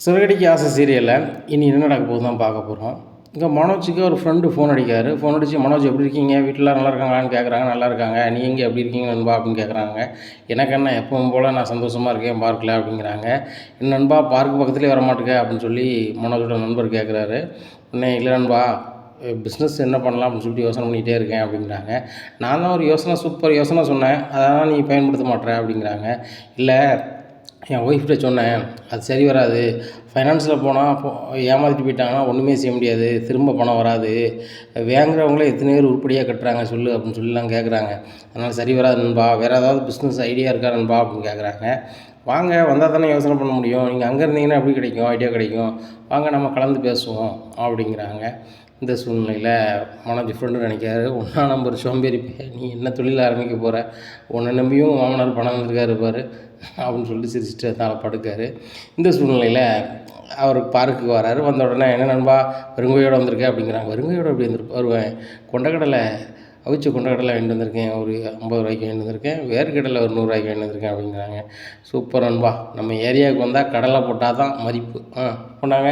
சிறகடிக்க ஆசை சீரியலில் இனி என்ன நடக்க போகுது தான் பார்க்க போகிறோம். இங்கே மனோஜுக்கு ஒரு ஃப்ரெண்டு ஃபோன் அடிக்காரு. ஃபோன் அடித்து மனோஜ் எப்படி இருக்கீங்க, வீட்டில் நல்லா இருக்காங்களான்னு கேட்குறாங்க. நல்லா இருக்காங்க. நீங்கள் எப்படி இருக்கீங்க நண்பா அப்படின்னு கேட்குறாங்க. எனக்கு என்ன எப்பவும் போல் நான் சந்தோஷமாக இருக்கேன் பார்க்கல அப்படிங்கிறாங்க. என்ன நண்பா பார்க்கு பக்கத்துலேயே வரமாட்டேங்க அப்படின்னு சொல்லி மனோஜோட நண்பர் கேட்குறாரு. உடனே இல்லை நண்பா பிஸ்னஸ் என்ன பண்ணலாம் அப்படின்னு சொல்லிட்டு யோசனை பண்ணிகிட்டே இருக்கேன் அப்படிங்கிறாங்க. நான் தான் ஒரு யோசனை சூப்பர் யோசனை சொன்னேன், அதெல்லாம் நீ பயன்படுத்த மாட்டேற அப்படிங்கிறாங்க. இல்லை என் ஒய்ஃப்கிட்ட சொன்னேன், அது சரி வராது. ஃபைனான்ஸில் போனால் ஏமாற்றிட்டு போயிட்டாங்கன்னா ஒன்றுமே செய்ய முடியாது, திரும்ப பணம் வராது. வாங்குறவங்களே எத்தனை பேர் உருப்படியாக கட்டுறாங்க சொல்லு அப்படின்னு சொல்லிலாம் கேட்குறாங்க. அதனால் சரி வராது நண்பா, வேறு ஏதாவது பிஸ்னஸ் ஐடியா இருக்கா நண்பா அப்படின்னு கேட்குறாங்க. வாங்க வந்தால் தானே யோசனை பண்ண முடியும், நீங்கள் அங்கே இருந்தீங்கன்னா எப்படி கிடைக்கும், ஐடியா கிடைக்கும், வாங்க நம்ம கலந்து பேசுவோம் அப்படிங்கிறாங்க. இந்த சூழ்நிலையில் மனோஜ் ஃப்ரெண்டு நினைக்காரு, ஒன்றா நம்பர் சோம்பேறி நீ என்ன தொழில் ஆரம்பிக்க போகிற, உன்னை நம்பியும் மாமனார் பணம் வந்திருக்காரு பாரு அப்படின்னு சொல்லிட்டு சிரிச்சுட்டு அதனால் படுக்கார். இந்த சூழ்நிலையில் அவர் பார்க்குக்கு வராரு. வந்த உடனே என்ன நண்பா வெறுங்கையோடு வந்திருக்கேன் அப்படிங்கிறாங்க. வெறுங்கையோடு எப்படி வருவேன், கொண்டக்கடலை அவிச்ச கொண்டக்கடலை வாங்கிட்டு வந்திருக்கேன், ஒரு 50 ரூபாய்க்கு வாங்கிட்டு வந்திருக்கேன், வேர்க்கடலை ஒரு 100 ரூபாய்க்கு வாங்கிட்டு வந்திருக்கேன் அப்படிங்கிறாங்க. சூப்பர் நண்பா, நம்ம ஏரியாவுக்கு வந்தால் கடலை போட்டால் தான் மதிப்பு, போனாங்க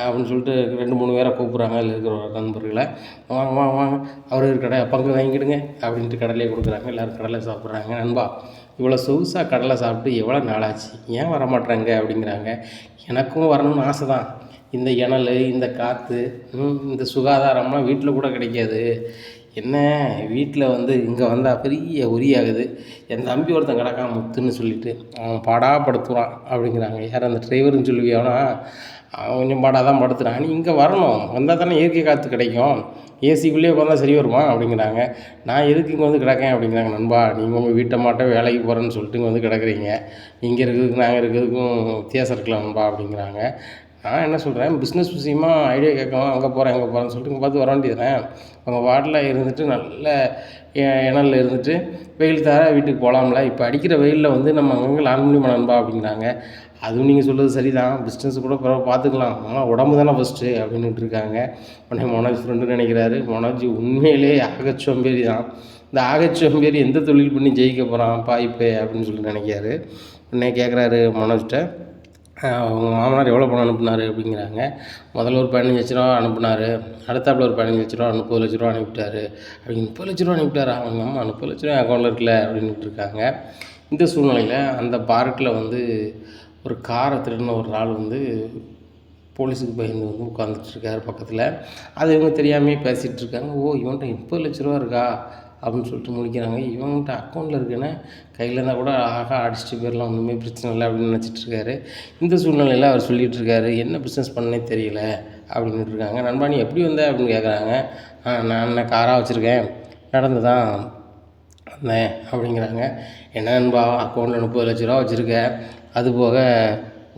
அப்படின்னு சொல்லிட்டு 2-3 பேரை கூப்பிட்றாங்க. அதில் இருக்கிற நண்பர்களை, வாங்க வாங்க வாங்க அவர் கடை பங்கு வாங்கிடுங்க அப்படின்ட்டு கடலையே கொடுக்குறாங்க. எல்லோரும் கடலை சாப்பிட்றாங்க. நண்பா இவ்வளோ சொகுசாக கடலை சாப்பிட்டு எவ்வளோ நாளாச்சு, ஏன் வரமாட்டேறாங்க அப்படிங்கிறாங்க. எனக்கும் வரணும்னு ஆசை தான், இந்த இணல், இந்த காற்று, இந்த சுகாதாரம்லாம் வீட்டில் கூட கிடைக்காது. என்ன வீட்டில் வந்து இங்கே வந்தால் பெரிய உரியாகுது. என் தம்பி ஒருத்தன் கிடக்கான் முத்துன்னு சொல்லிட்டு அவன் பாடாப்படுத்துவான் அப்படிங்கிறாங்க. யார் அந்த டிரைவர்னு சொல்லுவியானா, அவன் கொஞ்சம் பாடாக தான் படுத்துகிறான். நீ இங்கே வரணும், வந்தால் தானே இயற்கை காற்று கிடைக்கும், ஏசிக்குள்ளேயே உட்காந்தா சரி வருமா அப்படிங்கிறாங்க. நான் எதுக்கு இங்கே வந்து கிடக்கேன் அப்படிங்கிறாங்க. நண்பா நீங்கள் உங்கள் வீட்டை மாட்ட வேலைக்கு போகிறேன்னு சொல்லிட்டு இங்கே வந்து கிடக்குறீங்க, இங்கே இருக்கிறதுக்கு நாங்கள் இருக்கிறதுக்கும் வித்தியாசம் இருக்கலாம் நண்பா அப்படிங்கிறாங்க. நான் என்ன சொல்கிறேன், பிஸ்னஸ் விஷயமா ஐடியா கேட்கணும், அங்கே போகிறேன் அங்கே போகிறேன்னு சொல்லிட்டு இங்கே பார்த்து வர வேண்டியதுனே. அவங்க வார்டில் இருந்துட்டு நல்ல இணலில் இருந்துட்டு வெயில் தர வீட்டுக்கு போகலாம்ல. இப்போ அடிக்கிற வெயிலில் வந்து நம்ம அங்கங்கே லான் முடியுமா நண்பா அப்படிங்கிறாங்க. அதுவும் நீங்கள் சொல்கிறது சரி தான், பிஸ்னஸ் கூட பார்த்துக்கலாம், ஆனால் உடம்பு தானே ஃபஸ்ட்டு அப்படின்னுட்டு இருக்காங்க. உடனே மனோஜ் ஃப்ரெண்டு நினைக்கிறாரு, மனோஜ் உண்மையிலே ஆகச்சோம்பேறி தான், இந்த ஆகச்சோம்பேறி எந்த தொழில் பண்ணி ஜெயிக்க போகிறான் பாய்ப்பே அப்படின்னு சொல்லி நினைக்கிறாரு. உடனே கேட்குறாரு மனோஜ்கிட்ட, அவங்க மாமனார் எவ்வளோ பணம் அனுப்புனார் அப்படிங்கிறாங்க. முதல்ல ஒரு 15 லட்ச ரூபா அனுப்புனார், அடுத்தாப்பில் ஒரு 15 லட்ச ரூபா 30 லட்ச ரூபா அனுப்பிட்டார் அப்படின்னு. 30 லட்ச ரூபா அனுப்பிட்டாரா, அவங்க அம்மா 30 லட்ச ரூபா அக்கௌண்ட்டில் இருக்குல்ல அப்படின்ட்டு இருக்காங்க. இந்த சூழ்நிலையில் அந்த பார்க்கில் வந்து ஒரு காரை திருடின ஒரு ஆள் வந்து போலீஸுக்கு பயந்து வந்து உட்காந்துட்ருக்காரு பக்கத்தில். அது இவங்க தெரியாமே பேசிகிட்டு இருக்காங்க. ஓ இவன்கிட்ட 30 லட்ச ரூபா இருக்கா அப்படின்னு சொல்லிட்டு முடிக்கிறாங்க. இவன்கிட்ட அக்கௌண்ட்டில் இருக்குன்னு கையில் இருந்தால் கூட அடிச்சுட்டு போயிடலாம், ஒன்றுமே பிரச்சனை இல்லை அப்படின்னு நினச்சிட்ருக்காரு. இந்த சூழ்நிலையில் அவர் சொல்லிகிட்ருக்காரு, என்ன பிஸ்னஸ் பண்ணனே தெரியல அப்படின்ட்டு இருக்காங்க. நண்பா நீ எப்படி வந்த அப்படின்னு கேட்குறாங்க. நான் என்ன காராக வச்சுருக்கேன், நடந்து தான் வந்தேன் அப்படிங்கிறாங்க. என்ன நண்பா அக்கௌண்ட்டில் 30 லட்ச ரூபா வச்சுருக்க, அதுபோக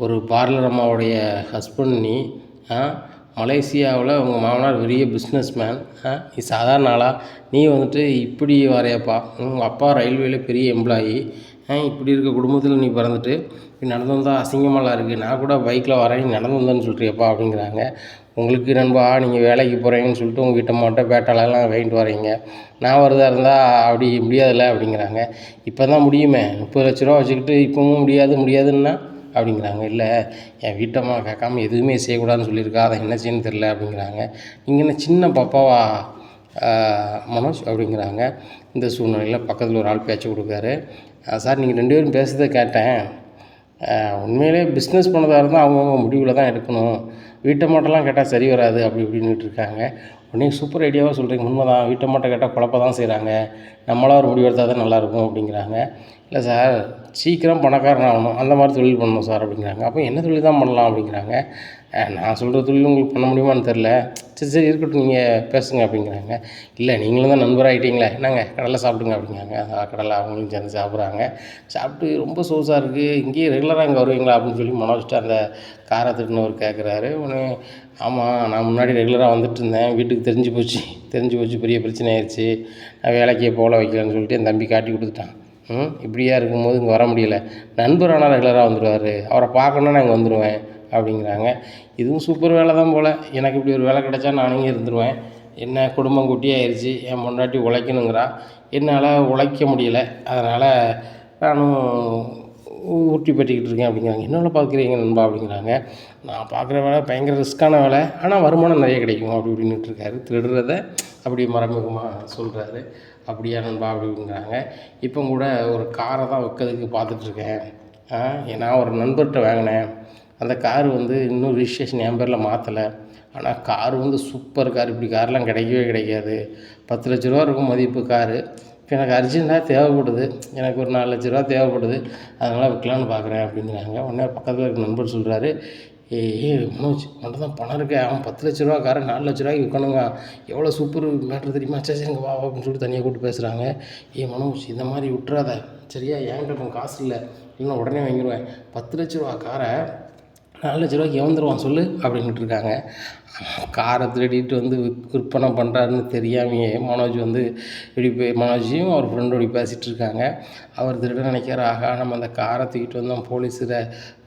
ஒரு பார்லர் அம்மாவுடைய ஹஸ்பண்ட் நீ, மலேசியாவில் உங்கள் மாமனார் பெரிய பிஸ்னஸ் மேன், நீ சாதாரண ஆளாக நீ வந்துட்டு இப்படி வரையப்பா, உங்கள் அப்பா ரயில்வேயில் பெரிய எம்ப்ளாயி, இப்படி இருக்க குடும்பத்தில் நீ பிறந்துட்டு இப்படி நடந்து வந்தால் அசிங்கமாலாம் இருக்குது, நான் கூட பைக்கில் வரேன் நீ நடந்து வந்தேன்னு சொல்கிறியப்பா அப்படிங்கிறாங்க. உங்களுக்கு நண்பா நீங்கள் வேலைக்கு போகிறீங்கன்னு சொல்லிட்டு உங்கள் வீட்டை மாட்டோம் பேட்டாலெல்லாம் வாங்கிட்டு வரீங்க, நான் வரதா இருந்தால் அப்படி முடியாதுல்ல அப்படிங்கிறாங்க. இப்போ தான் முடியுமே, 30 லட்ச ரூபா வச்சுக்கிட்டு இப்போவும் முடியாதுன்னா அப்படிங்கிறாங்க. இல்லை என் வீட்டம்மா கேட்காம எதுவுமே செய்யக்கூடாதுன்னு சொல்லியிருக்கா, அதை என்ன செய்யணும்னு தெரில அப்படிங்கிறாங்க. நீங்கள் என்ன சின்ன பாப்பாவா மனோஜ் அப்படிங்கிறாங்க. இந்த சூழ்நிலையில் பக்கத்தில் ஒரு ஆள் பேச்சு கொடுக்காரு. சார் நீங்கள் 2 பேரும் பேசுகிறத கேட்டேன், உண்மையிலே பிஸ்னஸ் பண்ணதாக இருந்தால் அவங்கவுங்க முடிவில் தான் எடுக்கணும், வீட்டை மாட்டெல்லாம் கேட்டால் சரி வராது அப்படி இப்படின்னுட்டு இருக்காங்க. உடனே சூப்பர் ஐடியாவாக சொல்கிறீங்க, உண்மை தான், வீட்டை மாட்டை கேட்டால் குழப்ப தான் செய்கிறாங்க, நம்மளாக ஒரு முடிவு எடுத்தால் தான் நல்லாயிருக்கும் அப்படிங்கிறாங்க. இல்லை சார் சீக்கிரம் பணக்காரன் ஆகணும், அந்த மாதிரி தொழில் பண்ணணும் சார் அப்படிங்கிறாங்க. அப்போ என்ன தொழில் தான் பண்ணலாம் அப்படிங்கிறாங்க. நான் சொல்கிற தொழில் உங்களுக்கு பண்ண முடியுமான்னு தெரில, சரி இருக்கட்டும் நீங்கள் பேசுங்க அப்படிங்கிறாங்க. இல்லை நீங்களும் தான் நண்பராகிட்டீங்களே, என்னங்க கடலை சாப்பிடுங்க அப்படிங்கிறாங்க. கடலை அவங்களும் சேர்ந்து சாப்பிட்றாங்க. சாப்பிட்டு ரொம்ப சொகுசாக இருக்குது, இங்கேயே ரெகுலராக இங்கே வருவீங்களா அப்படின்னு சொல்லி மனோஜ்ட்டு அந்த காரை திருடினவர் கேட்குறாரு. உடனே ஆமாம் நான் முன்னாடி ரெகுலராக வந்துட்டு இருந்தேன், வீட்டுக்கு தெரிஞ்சு போச்சு பெரிய பிரச்சனை ஆயிடுச்சு, நான் வேலைக்கே போகல வைக்கலன்னு சொல்லிட்டு என் தம்பி காட்டி கொடுத்துட்டான். இப்படியா இருக்கும்போது இங்கே வர முடியலை, நண்பர் ஆனால் ரெகுலராக வந்துடுவார், அவரை பார்க்கணுன்னா நான் இங்கே வந்துடுவேன் அப்படிங்கிறாங்க. இதுவும் சூப்பர் வேலை தான் போல், எனக்கு இப்படி ஒரு வேலை கிடச்சா நானும் இருந்துருவேன். என்ன குடும்பம் குட்டியாயிருச்சு, என் பொண்டாட்டி உழைக்கணுங்கிறா, என்னால் உழைக்க முடியலை, அதனால் நானும் ஊட்டி பற்றிக்கிட்டு இருக்கேன் அப்படிங்கிறாங்க. என்ன வேலை பார்க்குறீங்க நண்பா அப்படிங்கிறாங்க. நான் பார்க்குற வேலை பயங்கர ரிஸ்க்கான வேலை, ஆனால் வருமானம் நிறைய கிடைக்கும் அப்படி இப்படின்னுட்டு இருக்காரு. திருடுறத அப்படி மறைமுகமாக சொல்கிறாரு. அப்படியா நண்பா அப்படிங்கிறாங்க. இப்போ கூட ஒரு காரை தான் விற்கிறதுக்கு பார்த்துட்ருக்கேன். நான் ஒரு நண்பர்கிட்ட வாங்கினேன். அந்த கார் வந்து இன்னும் ரிஜிஸ்ட்ரேஷன் என் பேரில் மாற்றலை. ஆனால் கார் வந்து சூப்பர் கார். இப்படி கார்லாம் கிடைக்கவே கிடைக்காது. 10,00,000 இருக்கும் மதிப்பு காரு. இப்போ எனக்கு அர்ஜென்ட்டாக தேவைப்படுது. எனக்கு ஒரு 4,00,000 தேவைப்படுது. அதனால் விற்கலான்னு பார்க்குறேன் அப்படிங்கிறாங்க. உடனே பக்கத்தில் இருக்க நண்பர் சொல்கிறாரு, ஏய் மனோஜ், உன்கிட்ட தான் பணம் இருக்கே, அவன் 10,00,000 காரை 4,00,000 விற்கணுங்க, எவ்வளோ சூப்பர் மேட்ரு தெரியுமா? சரி இங்கே வா அப்படின்னு சொல்லிட்டு தனியாக கூப்பிட்டு பேசுகிறாங்க. மனோஜ், இந்த மாதிரி விட்டுறாத சரியா? என்கிட்ட இப்போ காசு இல்லை, இல்லைன்னா உடனே வாங்கிடுவேன். 10,00,000 காரை 4,00,000 எவன் தருவான் சொல்லு அப்படின்ட்டு இருக்காங்க. காரை திருடிட்டு வந்து விற்பனை பண்ணுறாருன்னு தெரியாமையே மனோஜ் வந்து இப்படி மனோஜையும் அவர் ஃப்ரெண்டோடி பேசிகிட்டு இருக்காங்க. அவர் திருட நினைக்கிறார், ஆகா நம்ம அந்த காரை தூக்கிட்டு வந்தோம், போலீஸில்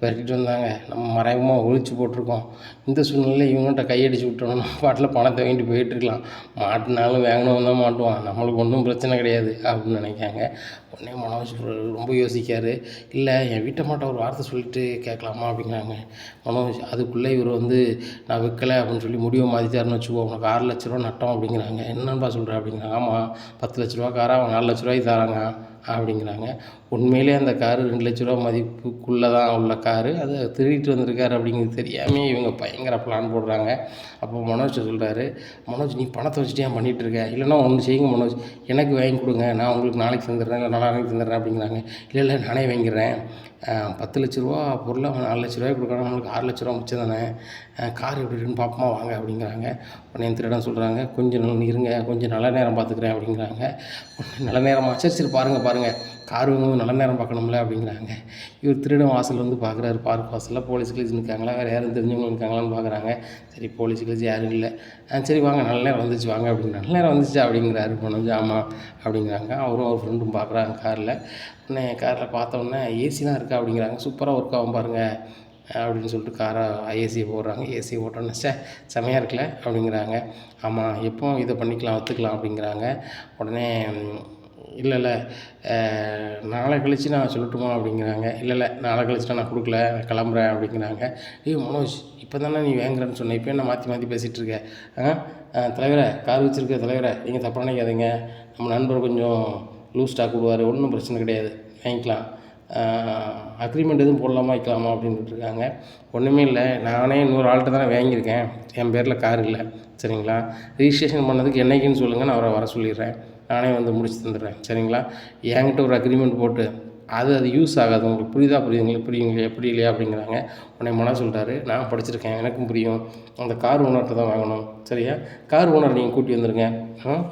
விரட்டிட்டு வந்தாங்க, நம்ம மறைமுகமாக ஒழிச்சு போட்டிருக்கோம். இந்த சூழ்நிலையில் இவங்கள்ட்ட கையடிச்சு விட்டோம்னா நம்ம பாட்டில் பணத்தை வாங்கிட்டு போயிட்டுருக்கலாம். மாட்டினாலும் வாங்கினவன் தான் மாட்டுவான், நம்மளுக்கு ஒன்றும் பிரச்சனை கிடையாது அப்படின்னு நினைக்காங்க. உடனே மனோஜ் ரொம்ப யோசிக்கார். இல்லை என் வீட்டை மாட்ட ஒரு வார்த்தை சொல்லிட்டு கேட்கலாமா அப்படிங்கிறாங்க. மனோஜ் அதுக்குள்ளே இவர் வந்து நான் விற்கலை அப்படின்னு சொல்லி முடிவை மாற்றிட்டாருன்னு வச்சுக்கோ, உனக்கு 6,00,000 நட்டம் அப்படிங்கிறாங்க. என்னன்பா சொல்கிறேன் அப்படிங்கிறாங்க. ஆமாம், 10,00,000 காரை அவன் 4,00,000 தராங்க அப்படிங்கிறாங்க. உண்மையிலே அந்த காரு 2,00,000 மதிப்புக்குள்ளே தான் உள்ள காரு, அதை திருடிட்டு வந்திருக்காரு அப்படிங்கிறது தெரியாமே இவங்க பயங்கர பிளான் போடுறாங்க. அப்போ மனோஜ் சொல்கிறாரு, மனோஜ் நீ பணத்தை வச்சுட்டு ஏன் பண்ணிகிட்ருக்க? இல்லைன்னா ஒன்று செய்யுங்க மனோஜ், எனக்கு வாங்கி கொடுங்க, நான் உங்களுக்கு நாளைக்கு தந்துடுறேன், இல்லை நாளைக்கு தந்துடுறேன் அப்படிங்கிறாங்க. இல்லை நானே வாங்கிடுறேன். 10,00,000 பொருளை அவன் 4,00,000 கொடுக்குறாங்க, நம்மளுக்கு 6,00,000 மிச்சம் தானே, கார் எப்படி இருக்குன்னு பார்ப்போமா வாங்க அப்படிங்கிறாங்க. உடனே திருடன் சொல்கிறாங்க, கொஞ்சம் இருங்க, கொஞ்சம் நல்ல நேரம் பார்த்துக்கிறேன் அப்படிங்கிறாங்க. நல்ல நேரமா? சரி பாருங்கள், கார் வாங்கும்போது நல்ல நேரம் பார்க்கணும்ல அப்படிங்கிறாங்க. இவர் திருடன் வாசல் வந்து பார்க்குறாரு, பார்க் வாசலில் போலீஸ் கிளீஸ் நிற்காங்களா, வேறு யாரும் தெரிஞ்சவங்க இருக்காங்களான்னு பார்க்குறாங்க. சரி போலீஸ் கிளீஸ் யாரும் இல்லை. சரி வாங்க, நல்ல நேரம் வந்துச்சு வாங்க அப்படிங்கிறாங்க. நல்ல நேரம் வந்துச்சா அப்படிங்கிறாரு மனோஜ். ஆமாம் அப்படிங்கிறாங்க. அவரும் அவர் ஃப்ரெண்டும் பார்க்குறாங்க காரில். உடனே காரில் பார்த்தோன்னே ஏசிலாம் இருக்கா அப்படிங்கிறாங்க. சூப்பராக ஒர்க் ஆகும் பாருங்கள் அப்படின்னு சொல்லிட்டு காரை ஏசியை போடுறாங்க. ஏசியை போட்டோன்னே செமையாக இருக்குல்ல அப்படிங்கிறாங்க. ஆமாம், எப்போ இதை பண்ணிக்கலாம் ஒத்துக்கலாம் அப்படிங்கிறாங்க. உடனே இல்லை நாளை கழிச்சு நான் சொல்லட்டுமா அப்படிங்கிறாங்க. இல்லை நாளை கழிச்சுட்டா நான் கொடுக்கல, கிளம்புறேன் அப்படிங்கிறாங்க. மனோஜ், இப்போ தானே நீ வாங்குறேன்னு சொன்னேன், இப்போ என்ன மாற்றி பேசிகிட்டு இருக்க? தலைவரை, கார் வச்சுருக்க தலைவரை, நீங்கள் தப்பாக நினைக்காதீங்க, நம்ம நண்பர் கொஞ்சம் லூஸ் ஸ்டாக் விடுவார், ஒன்றும் பிரச்சனை கிடையாது, வாங்கிக்கலாம், அக்ரிமெண்ட் எதுவும் போடலாமா வைக்கலாமா அப்படின்ட்டு இருக்காங்க. ஒன்றுமே இல்லை, நானே இன்னொரு ஆள்கிட்ட தானே வாங்கியிருக்கேன், என் பேரில் கார் இல்லை சரிங்களா, ரிஜிஸ்ட்ரேஷன் பண்ணதுக்கு என்னைக்குன்னு சொல்லுங்கள், நான் அவரை வர சொல்லிடுறேன், நானே வந்து முடிச்சு தந்துடுறேன் சரிங்களா. என்கிட்ட ஒரு அக்ரிமெண்ட் போட்டு அது யூஸ் ஆகாது, உங்களுக்கு புரியுங்களா எப்படி இல்லையா அப்படிங்கிறாங்க. உடனே மனோஜ் சொல்கிறாரு, நான் படிச்சிருக்கேன், எனக்கும் புரியும், அந்த கார் ஓனர்கிட்ட தான் வாங்கணும் சரியா, கார் ஓனர் நீங்கள் கூட்டி வந்துடுங்க,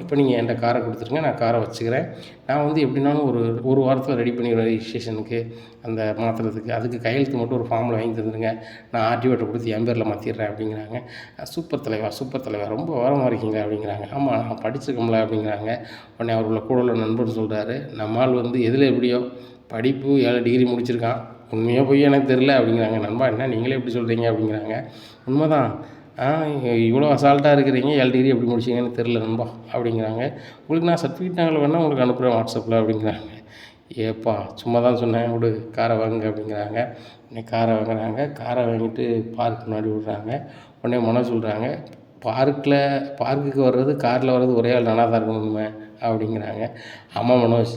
இப்போ நீங்கள் என்கிட்ட காரை கொடுத்துருங்க, நான் காரை வச்சுக்கிறேன், நான் வந்து எப்படின்னாலும் ஒரு வாரத்தில் ரெடி பண்ணிடுவேன் ரிஜிஸ்ட்ரேஷனுக்கு, அந்த மாற்றுறதுக்கு, அதுக்கு கையெழுத்து மட்டும் ஒரு ஃபார்மில் வாங்கி தந்துடுங்க, நான் ஆர்டிஓட்ட கொடுத்து என் பேரில் மாற்றிடுறேன் அப்படிங்கிறாங்க. சூப்பர் தலைவா, ரொம்ப வாரமாக இருக்கீங்க அப்படிங்கிறாங்க. ஆமாம், நான் படிச்சிருக்கோம்ல அப்படிங்கிறாங்க. உடனே அவருள்ள கூட உள்ள நண்பர் சொல்கிறாரு, நம்மால் வந்து எதில் எப்படியோ படிப்பு 7 டிகிரி முடிச்சிருக்கான், உண்மையாக போய் எனக்கு தெரில அப்படிங்கிறாங்க. நண்பா என்ன நீங்களே எப்படி சொல்கிறீங்க அப்படிங்கிறாங்க. உண்மைதான், இவ்வளோ அசால்ட்டாக இருக்கிறீங்க, 7 டிகிரி எப்படி முடிச்சிங்கன்னு தெரில நண்பா அப்படிங்கிறாங்க. உங்களுக்கு நான் சர்டிஃபிகேட் நாங்கள் வேணால் உங்களுக்கு அனுப்புகிறேன் வாட்ஸ்அப்பில் அப்படிங்கிறாங்க. ஏப்பா சும்மா தான் சொன்னேன், விடு காரை வாங்க அப்படிங்கிறாங்க. உடனே காரை வாங்குறாங்க. காரை வாங்கிட்டு பார்க் முன்னாடி விட்றாங்க. உடனே மனோஜ் சொல்கிறாங்க, பார்க்குக்கு வர்றது காரில் வர்றது ஒரே ஆள் நானாக தான் இருக்கணுமே அப்படிங்கிறாங்க. ஆமாம் மனோஜ்,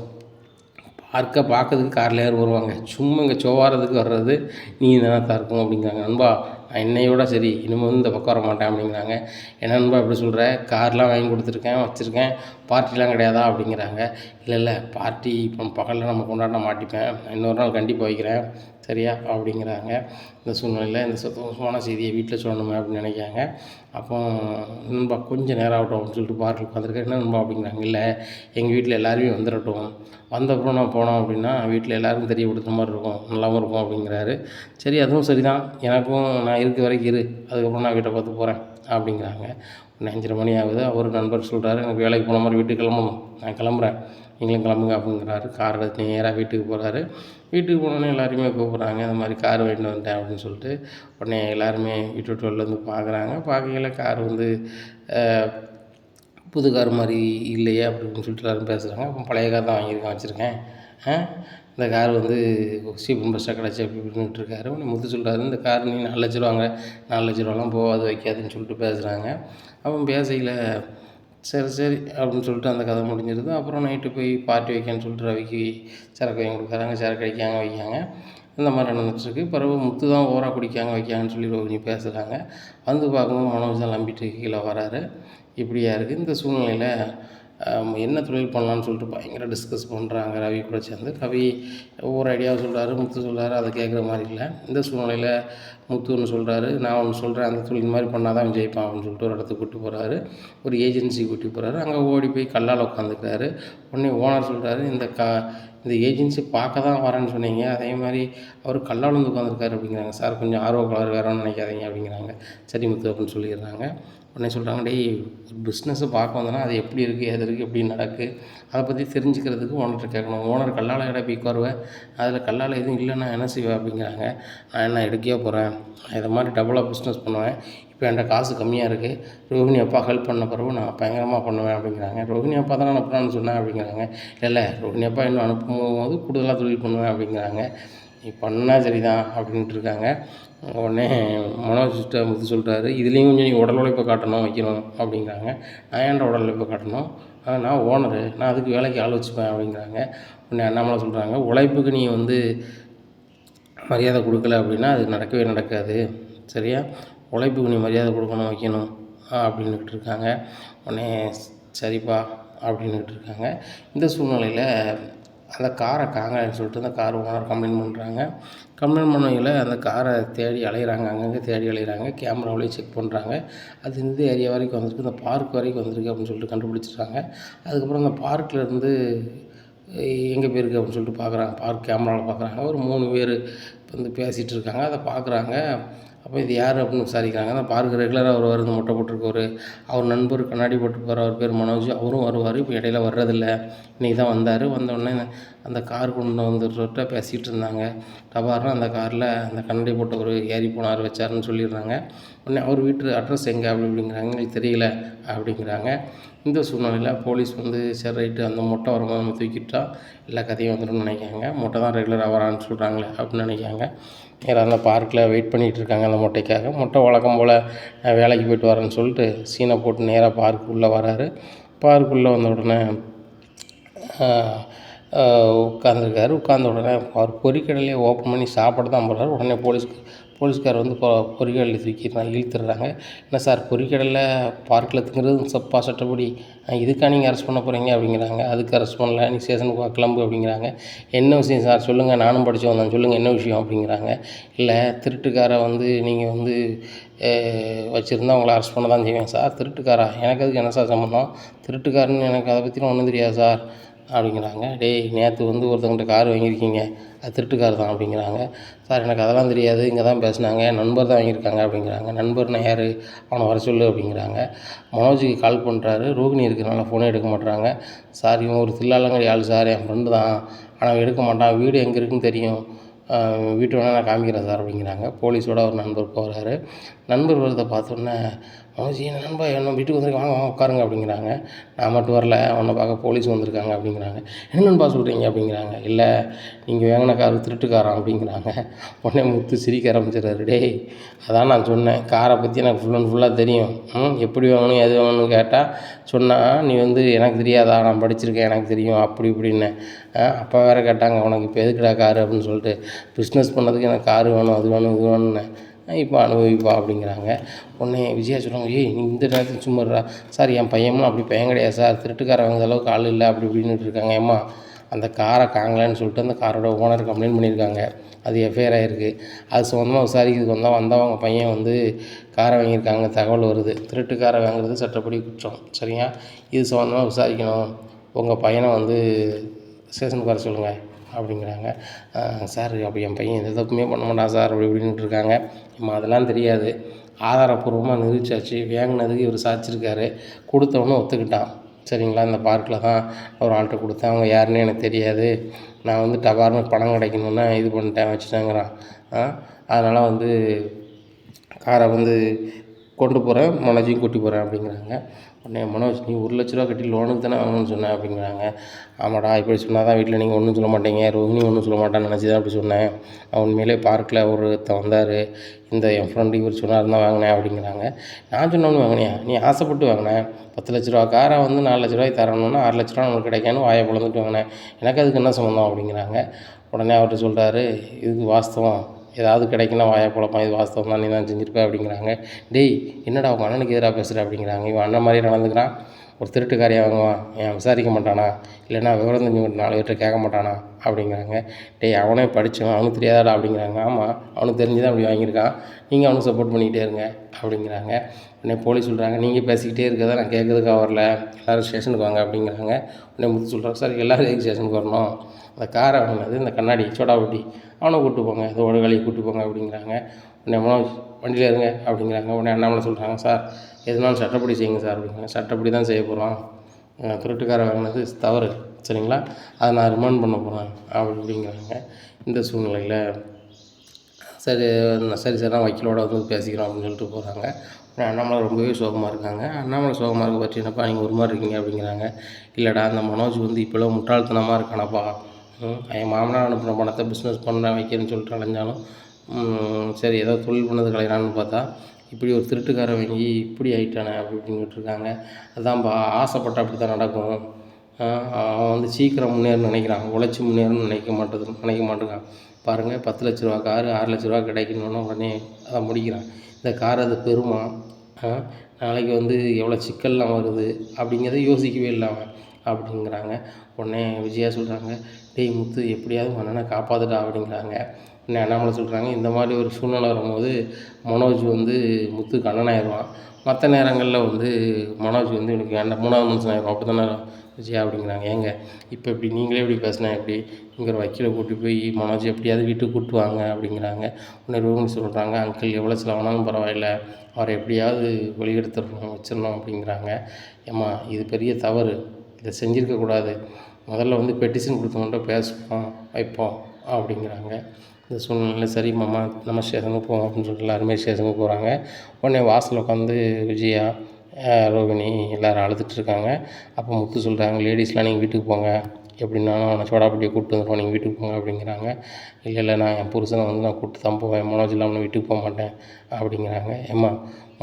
பார்க்கறதுக்கு காரில் யார் வருவாங்க, சும்மா இங்கே சோவாரத்துக்கு வர்றது நீ தானே தான் இருக்கும் அப்படிங்கிறாங்க. நண்பா நான் என்னையோட சரி இனிமேல் வந்து இந்த பக்கம் வர மாட்டேன் அப்படிங்கிறாங்க. என்ன நண்பா எப்படி சொல்கிற, கார்லாம் வாங்கி கொடுத்துருக்கேன் வச்சுருக்கேன், பார்ட்டிலாம் கிடையாதா அப்படிங்கிறாங்க. இல்லை பார்ட்டி இப்போ பகலில் நம்ம கொண்டாட மாட்டிப்பேன், இன்னொரு நாள் கண்டிப்பாக வைக்கிறேன் சரியா அப்படிங்கிறாங்க. இந்த சூழ்நிலையில் இந்த சந்தோஷமான செய்தியை வீட்டில் சொல்லணுமே அப்படின்னு நினைக்காங்க. அப்போ நண்பா கொஞ்சம் நேரம் ஆகட்டும் அப்படின்னு சொல்லிட்டு பார்க்கில் உட்காந்துருக்கேன். என்ன நண்பா அப்படிங்கிறாங்க. இல்லை எங்கள் வீட்டில் எல்லாருமே வந்துடட்டும், வந்தப்புறம் நான் போனோம் அப்படின்னா வீட்டில் எல்லாருக்கும் தெரியப்படுத்துகிற மாதிரி இருக்கும், நல்லாவும் இருக்கும் அப்படிங்கிறாரு. சரி அதுவும் சரி தான், எனக்கும் நான் இருக்க வரைக்கும் இரு, அதுக்கப்புறம் நான் வீட்டை பார்த்து போகிறேன் அப்படிங்கிறாங்க. ஒன்று 5:30 மணி ஆகுது. அவர் நண்பர் சொல்கிறாரு, எனக்கு வேலைக்கு போன மாதிரி வீட்டுக்கு கிளம்பணும், நான் கிளம்புறேன், நீங்களும் கிளம்புங்க அப்படிங்கிறாரு. கார் எடுத்து நேராக வீட்டுக்கு போகிறாரு. வீட்டுக்கு போனோடனே எல்லாருமே கூப்பிட்றாங்க, இந்த மாதிரி கார் வாங்கிட்டு வந்துட்டேன் அப்படின்னு சொல்லிட்டு. உடனே எல்லாருமே வீட்டு விட்டு வெளில வந்து பார்க்குறாங்க. பார்க்கையில் கார் வந்து புது கார் மாதிரி இல்லையே அப்படின்னு சொல்லிட்டு எல்லோரும் பேசுகிறாங்க. அப்போ பழைய கார் தான் வச்சுருக்கேன், இந்த கார் வந்து சீப் பெஸ்ட்டாக கிடச்சி அப்படி இப்படின்ட்டு இருக்காரு. உடனே முத்து சொல்கிறாரு, இந்த கார் நீ 4 லட்ச ரூபா வாங்க, 4 லட்ச ரூபாலாம் போகாது வைக்காதுன்னு சொல்லிட்டு பேசுகிறாங்க. அவன் பேசையில் சரி சரி அப்படின்னு சொல்லிட்டு அந்த கதை முடிஞ்சிருது. அப்புறம் நைட்டு போய் பார்ட்டி வைக்கன்னு சொல்லிட்டு ரவிக்கு சரக்கு வாங்கி கொடுக்குறாங்க, சரக்கு அடிக்காங்க வைக்காங்க. இந்த மாதிரி நடந்துகிட்ருக்கு. பிறகு முத்து தான் ஓவராக குடிக்காங்க வைக்காங்கன்னு சொல்லி ரோகிணி பேசுகிறாங்க. வந்து பார்க்கும்போது மனோஜ் தான் நம்பிட்டு கீழே வராரு. இப்படியா இருக்குது. இந்த சூழ்நிலையில் என்ன தொழில் பண்ணலான்னு சொல்லிட்டு பயங்கர டிஸ்கஸ் பண்ணுறாங்க ரவி கூட சேர்ந்து. ரவி ஒவ்வொரு ஐடியாவை சொல்கிறாரு, முத்து சொல்கிறாரு, அதை கேட்குற மாதிரி இல்லை. இந்த சூழ்நிலையில் முத்து ஒன்று சொல்கிறாரு, நான் ஒன்று சொல்கிறேன், அந்த தொழில் மாதிரி பண்ணால் தான் ஜெயிப்பான் அப்படின்னு சொல்லிட்டு ஒரு இடத்துக்கு கூட்டி போகிறாரு. ஒரு ஏஜென்சி கூட்டி போகிறாரு. அங்கே ஓடி போய் கல்லால் உட்காந்துக்கிறாரு. உடனே ஓனர் சொல்கிறாரு, இந்த ஏஜென்சி பார்க்க தான் வரேன்னு சொன்னீங்க, அதே மாதிரி அவர் கல்லால் வந்து உட்காந்துருக்காரு அப்படிங்கிறாங்க. சார் கொஞ்சம் ஆர்வக்கலர் வேறோன்னு நினைக்காதீங்க அப்படிங்கிறாங்க. சரி முத்து அப்படின்னு சொல்லிடுறாங்க. உடனே சொல்கிறாங்க, டேய் ஒரு பிஸ்னஸை பார்க்க வந்தோன்னா அது எப்படி இருக்குது, எது இருக்குது, எப்படி நடக்குது, அதை பற்றி தெரிஞ்சுக்கிறதுக்கு ஓனர்கிட்ட கேட்கணும். ஓனர் கல்லால் இடம் போய் உட்காருவேன், அதில் கல்லால் எதுவும் இல்லைன்னா என்ன செய்வேன் அப்படிங்கிறாங்க. நான் என்ன எடுக்கவே போகிறேன், நான் இதை மாதிரி டபுளாக பிஸ்னஸ் பண்ணுவேன், இப்போ என்கிட்ட காசு கம்மியாக இருக்குது, ரோஹிணி அப்பா ஹெல்ப் பண்ண பிறகு நான் பயங்கரமாக பண்ணுவேன் அப்படிங்கிறாங்க. ரோஹிணி அப்பா தானே அனுப்புனான்னு சொன்னேன் அப்படிங்கிறாங்க. இல்லை ரோஹிணி அப்பா இன்னும் அனுப்பும்போது கூடுதலாக தொழில் பண்ணுவேன் அப்படிங்கிறாங்க. நீ பண்ணால் சரி தான் அப்படின்ட்டு இருக்காங்க. உடனே மனோஜ்கிட்ட முத்து சொல்கிறாரு, இதுலேயும் கொஞ்சம் நீ உடல் உழைப்பை காட்டணும் வைக்கணும் அப்படிங்கிறாங்க. நான் ஏன்டா உடல் உழைப்பை காட்டணும், நான் ஓனரு, நான் அதுக்கு வேலைக்கு ஆள் வச்சுப்பேன் அப்படிங்கிறாங்க. உடனே அண்ணாமலை சொல்கிறாங்க, உழைப்புக்கு நீ வந்து மரியாதை கொடுக்கல அப்படின்னா அது நடக்கவே நடக்காது, சரியா? உழைப்புக்கு நீ மரியாதை கொடுக்கணும் வைக்கணும் அப்படின்னுக்கிட்டு இருக்காங்க. உடனே சரிப்பா அப்படின்னுக்கிட்டு இருக்காங்க. இந்த சூழ்நிலையில் அந்த காரை காங்கன்னு சொல்லிட்டு அந்த கார் ஓனர் கம்ப்ளைண்ட் பண்ணுறாங்க. கம்ப்ளைண்ட் பண்ணையில் அந்த காரை தேடி அலையிறாங்க, அங்கங்கே தேடி அலையிறாங்க. கேமராவிலேயே செக் பண்ணுறாங்க. அது இந்த ஏரியா வரைக்கும் வந்திருக்கு, இந்த பார்க் வரைக்கும் வந்திருக்கு அப்படின்னு சொல்லிட்டு கண்டுபிடிச்சிட்டாங்க. அதுக்கப்புறம் அந்த பார்க்கிலேருந்து எங்கே போயிருக்கு அப்படின்னு சொல்லிட்டு பார்க்குறாங்க. பார்க் கேமராவில் பார்க்குறாங்க. ஒரு 3 பேர் வந்து பேசிகிட்டு இருக்காங்க. அதை பார்க்குறாங்க. அப்போ இது யார் அப்படின்னு விசாரிக்கிறாங்க. அந்த பார்க்கு ரெகுலராக வருவார், இந்த மொட்டை போட்டிருக்கவர், அவர் நண்பர் கண்ணாடி போட்டு போகிற அவர் பேர் மனோஜ், அவரும் வருவார். இப்போ இடையில வர்றதில்ல, இன்றைக்கி தான் வந்தார். வந்தோடனே அந்த கார் கொண்டு வந்துட்டு பேசிகிட்டு இருந்தாங்க. டபார்னு அந்த காரில் அந்த கண்ணாடி போட்டவர் ஏறி போனார், வச்சாருன்னு சொல்லிடுறாங்க. உடனே அவர் வீட்டு அட்ரஸ் எங்கே அப்படிங்கிறாங்க. எங்களுக்கு தெரியல அப்படிங்கிறாங்க. இந்த சூழ்நிலையில் போலீஸ் வந்து சரி ரைட்டு அந்த மொட்டை வரும்போது நம்ம தூக்கிட்டா எல்லா கதையும் வந்துடும் நினைக்காங்க. மொட்டை தான் ரெகுலராக வரான்னு சொல்கிறாங்களே அப்படின்னு நினைக்காங்க. நேராக அந்த பார்க்கில் வெயிட் பண்ணிகிட்டு இருக்காங்க அந்த மொட்டைக்காக. மொட்டை வழக்கம் போல் வேலைக்கு போய்ட்டு வரேன்னு சொல்லிட்டு சீனை போட்டு நேராக பார்க்குள்ளே வராரு. பார்க்குள்ளே வந்த உடனே உட்காந்துருக்காரு. உட்காந்த உடனே அவர் பொரிக்கடலையே ஓப்பன் பண்ணி சாப்பிட தான் போகிறார். உடனே போலீஸ்கார் வந்து பொரிக்கடலை தூக்கி இழுத்துடுறாங்க. என்ன சார் பொரிக்கடலை பார்க்கில் திங்கிறது சப்பா சட்டப்படி, இதுக்காக நீங்கள் அரெஸ்ட் பண்ண போகிறீங்க அப்படிங்கிறாங்க. அதுக்கு அரெஸ்ட் பண்ணல, நீ ஸ்டேஷனுக்கு கிளம்பு அப்படிங்கிறாங்க. என்ன விஷயம் சார் சொல்லுங்கள், நானும் படித்து வந்தேன், சொல்லுங்கள் என்ன விஷயம் அப்படிங்கிறாங்க. இல்லை திருட்டுக்காரை வந்து நீங்கள் வந்து வச்சுருந்தா உங்களை அரெஸ்ட் பண்ண தான் செய்வேன் சார். திருட்டுக்காரா, எனக்கு அதுக்கு என்ன சார் சம்மந்தம், திருட்டுக்காரன்னு எனக்கு அதை பற்றிலாம் ஒன்றும் தெரியாது சார் அப்படிங்கிறாங்க. டேய் நேற்று வந்து ஒருத்தவங்கள்ட்ட கார் வாங்கியிருக்கீங்க, அது திருட்டுக்கார் தான் அப்படிங்கிறாங்க. சார் எனக்கு அதெல்லாம் தெரியாது, இங்கே தான் பேசினாங்க, நண்பர் தான் வாங்கியிருக்காங்க அப்படிங்கிறாங்க. நண்பர்னா யார், அவனை வர சொல்லு அப்படிங்கிறாங்க. மனோஜுக்கு கால் பண்ணுறாரு. ரோகிணி இருக்கிறனால ஃபோனே எடுக்க மாட்டுறாங்க. சார் இவன் ஒரு தில்லாலங்கடி ஆள் சார், என் ஃப்ரெண்டு தான், ஆனால் எடுக்க மாட்டான், வீடு எங்கே இருக்குன்னு தெரியும், வீட்டு வேணால் நான் காமிக்கிறேன் சார் அப்படிங்கிறாங்க. போலீஸோட ஒரு நண்பர் போகிறாரு. நண்பர் வரதை பார்த்தோன்னே மனோஜ் என்ன நண்பா என்ன வீட்டுக்கு வந்திருக்க, வாங்க வாங்க உட்காருங்க அப்படிங்கிறாங்க. நான் மட்டும் வரல, உன்னை பார்க்க போலீஸ் வந்திருக்காங்க அப்படிங்கிறாங்க. என்ன நண்பா சொல்கிறீங்க அப்படிங்கிறாங்க. இல்லை நீங்கள் வாங்கின கார் திருட்டுக்காரன் அப்படிங்கிறாங்க. உடனே முத்து சிரிக்க ஆரம்பிச்சிடுறாரு. டேய் அதான் நான் சொன்னேன், காரை பற்றி எனக்கு ஃபுல் அண்ட் ஃபுல்லாக தெரியும், எப்படி வாங்கணும் எது வாங்கணும்னு கேட்டால் சொன்னால் நீ வந்து எனக்கு தெரியாதா, நான் படிச்சிருக்கேன் எனக்கு தெரியும் அப்படி இப்படின்னு. அப்போ வேறு கேட்டாங்க உனக்கு இப்போ எதுக்குடா காரு அப்படின்னு சொல்லிட்டு, பிஸ்னஸ் பண்ணதுக்கு எனக்கு காரு வேணும் அது வேணும் இது வேணும்னு, இப்போ அனுபவிப்பா அப்படிங்கிறாங்க. உடனே விஜயா சொல்லுவாங்க, ஏய் நீ இந்த நேரத்துக்கு சும்மாடுறா சார், என் பையனும் அப்படி பையன் கிடையாது சார், திருட்டுக்கார வாங்குற அளவுக்கு ஆள் இல்லை அப்படி இப்படின்னுட்டு இருக்காங்க. ஏம்மா அந்த காரை காங்கலான்னு சொல்லிட்டு அந்த காரோட ஓனர் கம்ப்ளைண்ட் பண்ணியிருக்காங்க, அது எஃப்ஐஆர் ஆகிருக்கு. அது சம்மந்தமாக விசாரிக்கிறதுக்கு வந்தவங்க பையன் வந்து காரை வாங்கியிருக்காங்க தகவல் வருது. திருட்டுக்காரை வாங்குறது சட்டப்படி குற்றம், சரியா? இது சம்மந்தமாக விசாரிக்கணும், உங்கள் பையனை வந்து ஸ்டேஷனுக்கு வர சொல்லுங்கள் அப்படிங்கிறாங்க. சார் அப்படி என் பையன் எந்த தப்புமே பண்ண மாட்டான் சார் அப்படி இப்படின்ட்டு இருக்காங்க. நம்ம அதெல்லாம் தெரியாது, ஆதாரப்பூர்வமாக நிரூபிச்சாச்சு, வாங்கினதுக்கு இவர் சாதிச்சிருக்காரு, கொடுத்தவனும் ஒத்துக்கிட்டான், சரிங்களா? இந்த பார்க்கில் தான் ஒரு ஆள்கிட்ட கொடுத்தேன், அவங்க யாருன்னு எனக்கு தெரியாது, நான் வந்து டபார்னு பணம் கிடைக்கணுன்னா இது பண்ணிட்டேன் வச்சுட்டேங்கிறான். அதனால் வந்து காரை வந்து கொண்டு போகிறேன், மனோஜையும் கூட்டி போகிறேன் அப்படிங்கிறாங்க. உடனே மனோஜ், நீ 1,00,000 கட்டி லோனுக்கு தானே வாங்கணும்னு சொன்னேன் அப்படிங்கிறாங்க. ஆமாடா, இப்படி சொன்னால் தான் வீட்டில் நீங்கள் ஒன்றும் சொல்ல மாட்டீங்க, ரோஹினி ஒன்றும் சொல்ல மாட்டான்னு நினச்சி தான் அப்படி சொன்னேன். நான் உண்மையிலே பார்க்கில் ஒருத்தன் வந்தார், என் ஃப்ரெண்டு இவர் சொன்னார் தான் வாங்கினேன் அப்படிங்கிறாங்க. நான் சொன்னோன்னு வாங்கினியா? நீ ஆசைப்பட்டு வாங்கினேன். 10,00,000 காரை வந்து 4,00,000 தரணும்னா 6,00,000 நமக்கு கிடைக்கான்னு வாயை பொழந்துட்டு வாங்கினேன். எனக்கு அதுக்கு என்ன சம்மந்தம் அப்படிங்கிறாங்க. உடனே அவர்கிட்ட சொல்கிறாரு, இதுக்கு வாஸ்தவம், ஏதாவது கிடைக்குன்னா வாயை பொழப்பான், இது வாஸ்தவம் தான், நீ தான் செஞ்சுருப்ப அப்படிங்கிறாங்க. டேய், என்னடா உங்கள் அண்ணனுக்கு எதிராக பேசுகிற அப்படிங்கிறாங்க. இவன் அண்ணன் மாதிரி நடந்துக்கிறான், ஒரு திருட்டுக்காரியாக வாங்குவான், ஏன் விசாரிக்க மாட்டானா, இல்லைன்னா விவரம் தெரிஞ்சு 4 பேர்கிட்ட கேட்க மாட்டானா அப்படிங்கிறாங்க. டேய், அவனே படித்தவன், அவனுக்கு தெரியாதாடா அப்படிங்கிறாங்க. ஆமாம், அவனுக்கு தெரிஞ்சு தான் அப்படி வாங்கியிருக்கான், நீங்கள் அவனுக்கு சப்போர்ட் பண்ணிக்கிட்டே இருங்க அப்படிங்கிறாங்க. உடனே போலீஸ் சொல்கிறாங்க, நீங்கள் பேசிக்கிட்டே இருக்கிறத நான் கேட்கறதுக்காக வரல, எல்லோரும் ஸ்டேஷனுக்கு வாங்க அப்படிங்கிறாங்க. உடனே முத்து சொல்கிறாங்க, சார் எல்லோரும் எதுக்கு ஸ்டேஷனுக்கு வரணும், அந்த காரை வாங்கினது இந்த கண்ணாடி சோடாபுட்டி அவனை கூப்பிட்டு போங்க, ஏதோ ஒரு வேலையை கூப்பிட்டு போங்க அப்படிங்கிறாங்க. உடனே மனோஜ், வண்டியில் இருங்க அப்படிங்கிறாங்க. உடனே அண்ணாமலை சொல்கிறாங்க, சார் எதுனாலும் சட்டப்படி செய்யுங்க சார் அப்படிங்கிறாங்க. சட்டப்படி தான் செய்ய போகிறோம், திருட்டுக்காரை வாங்கினது தவறு சரிங்களா, அதை நான் ரிமாண்ட் பண்ண போகிறேன் அப்படிங்கிறாங்க. இந்த சூழ்நிலையில் சரி சார், நான் வக்கீலோட வந்து பேசிக்கிறோம் அப்படின்னு சொல்லிட்டு போகிறாங்க. அண்ணாமலை ரொம்பவே சோகமாக இருக்காங்க. அண்ணாமலை சோகமாக இருக்க பற்றி என்னப்பா நீங்கள் ஒரு மாதிரி இருக்கீங்க அப்படிங்கிறாங்க. இல்லைடா, அந்த மனோஜ் வந்து இப்போலாம் முட்டாள்தனமாக இருக்கானப்பா, என் மாமனார் அனுப்பின பணத்தை பிஸ்னஸ் பண்ண வைக்கிறேன்னு சொல்லிட்டு அலைஞ்சாலும் சரி ஏதோ தொழில் பண்ணது கலைகிறான்னு பார்த்தா இப்படி ஒரு திருட்டுக்காரை வாங்கி இப்படி ஆகிட்டானே அப்படி இப்படின்னுட்டு இருக்காங்க. அதான்ப்பா, ஆசைப்பட்ட அப்படி தான் நடக்கும். அவன் வந்து சீக்கிரம் முன்னேறணும்னு நினைக்கிறான், உழைச்சி முன்னேறணும்னு நினைக்க மாட்டேங்கான். பாருங்கள், 10,00,000 காரு 6,00,000 கிடைக்கணுன்னு உடனே அதை முடிக்கிறான். இந்த கார் அது பெருமா, நாளைக்கு வந்து எவ்வளோ சிக்கல்லாம் வருது அப்படிங்கிறத யோசிக்கவே இல்லை அவன் அப்படிங்கிறாங்க. உடனே விஜயா சொல்கிறாங்க, டேய் முத்து, எப்படியாவது அண்ணனை காப்பாற்றுடா அப்படிங்கிறாங்க. உடனே அண்ணாமலை சொல்கிறாங்க, இந்த மாதிரி ஒரு சூழ்நிலை வரும்போது மனோஜ் வந்து முத்துக்கு அண்ணனாயிடுவான், மற்ற நேரங்களில் வந்து மனோஜ் வந்து எனக்கு வேண்டாம் 3வது மனுஷன் ஆயிடும், அப்படி தானே விஜயா அப்படிங்கிறாங்க. ஏங்க இப்போ இப்படி நீங்களே இப்படி பேசினா எப்படி, இங்கே ஒரு வக்கீலை கூட்டி போய் மனோஜ் எப்படியாவது வீட்டுக்கு கூப்பிட்டு வாங்க அப்படிங்கிறாங்க. உடனே ரோஹினி சொல்கிறாங்க, அங்கிள் எவ்வளோ செலவானாலும் பரவாயில்ல, அவரை எப்படியாவது வெளியெடுத்துடணும் வச்சிடணும் அப்படிங்கிறாங்க. ஏம்மா, இது பெரிய தவறு, இதை செஞ்சுருக்கக்கூடாது, முதல்ல வந்து பெட்டிஷன் கொடுத்தவங்கள்ட்ட பேசுவோம் வைப்போம் அப்படிங்கிறாங்க. இந்த சூழ்நிலையில் சரி மாமா, நம்ம ஸ்டேஷனுக்கு போவோம் அப்படின்னு சொல்லிட்டு எல்லாருமே ஸ்டேஷனுக்கு போகிறாங்க. உடனே வாசலில் உட்காந்து விஜயா, ரோகிணி எல்லோரும் அழுதுட்டுருக்காங்க. அப்போ முத்து சொல்கிறாங்க, லேடிஸ்லாம் நீங்கள் வீட்டுக்கு போங்க, எப்படின்னாலும் அவனை சோடாப்பட்டியை கூப்பிட்டு வந்துடுவோம், நீங்கள் வீட்டுக்கு போங்க அப்படிங்கிறாங்க. இல்லை நான் என் புருஷனை வந்து நான் கூப்பிட்டு தான் போவேன், மனோஜ் இல்லாமல் வீட்டுக்கு போக மாட்டேன் அப்படிங்கிறாங்க. ஏம்மா,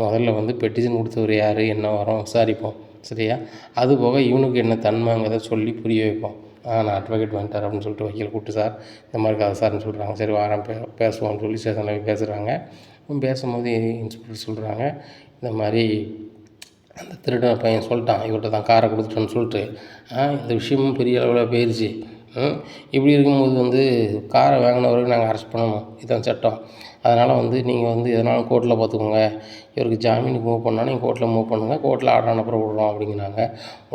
முதல்ல வந்து பெட்டிஷன் கொடுத்தவர் யார், என்ன வரோம் விசாரிப்போம் சரியா, அதுபோக இவனுக்கு என்ன தன்மைங்கிறத சொல்லி புரிய வைப்போம். நான் அட்வொகேட் வந்துட்டார் அப்படின்னு சொல்லிட்டு வக்கீல் கூப்பிட்டு, சார் இந்த மாதிரி கதை சார்னு சொல்கிறாங்க. சரி வாரம் பேசுவோம்னு சொல்லி ஸ்டேஷனில் போய் பேசுகிறாங்க. பேசும்போது இன்ஸ்பெக்டர் சொல்கிறாங்க, இந்த மாதிரி அந்த திருடன் பையன் சொல்லிட்டான், இவர்கிட்ட தான் காரை கொடுத்துட்டோன்னு சொல்லிட்டு, இந்த விஷயமும் பெரிய அளவில் போயிடுச்சு. இப்படி இருக்கும்போது வந்து காரை வாங்கினவருக்கு நாங்கள் அரெஸ்ட் பண்ணணும், இதுதான் சட்டம். அதனால் வந்து நீங்கள் வந்து எதனாலும் கோர்ட்டில் பார்த்துக்கோங்க, இவருக்கு ஜாமீனுக்கு மூவ் பண்ணால் நீங்கள் கோர்ட்டில் மூவ் பண்ணுங்கள், கோர்ட்டில் ஆர்டர் அனுப்புற விடுறோம் அப்படிங்கிறாங்க.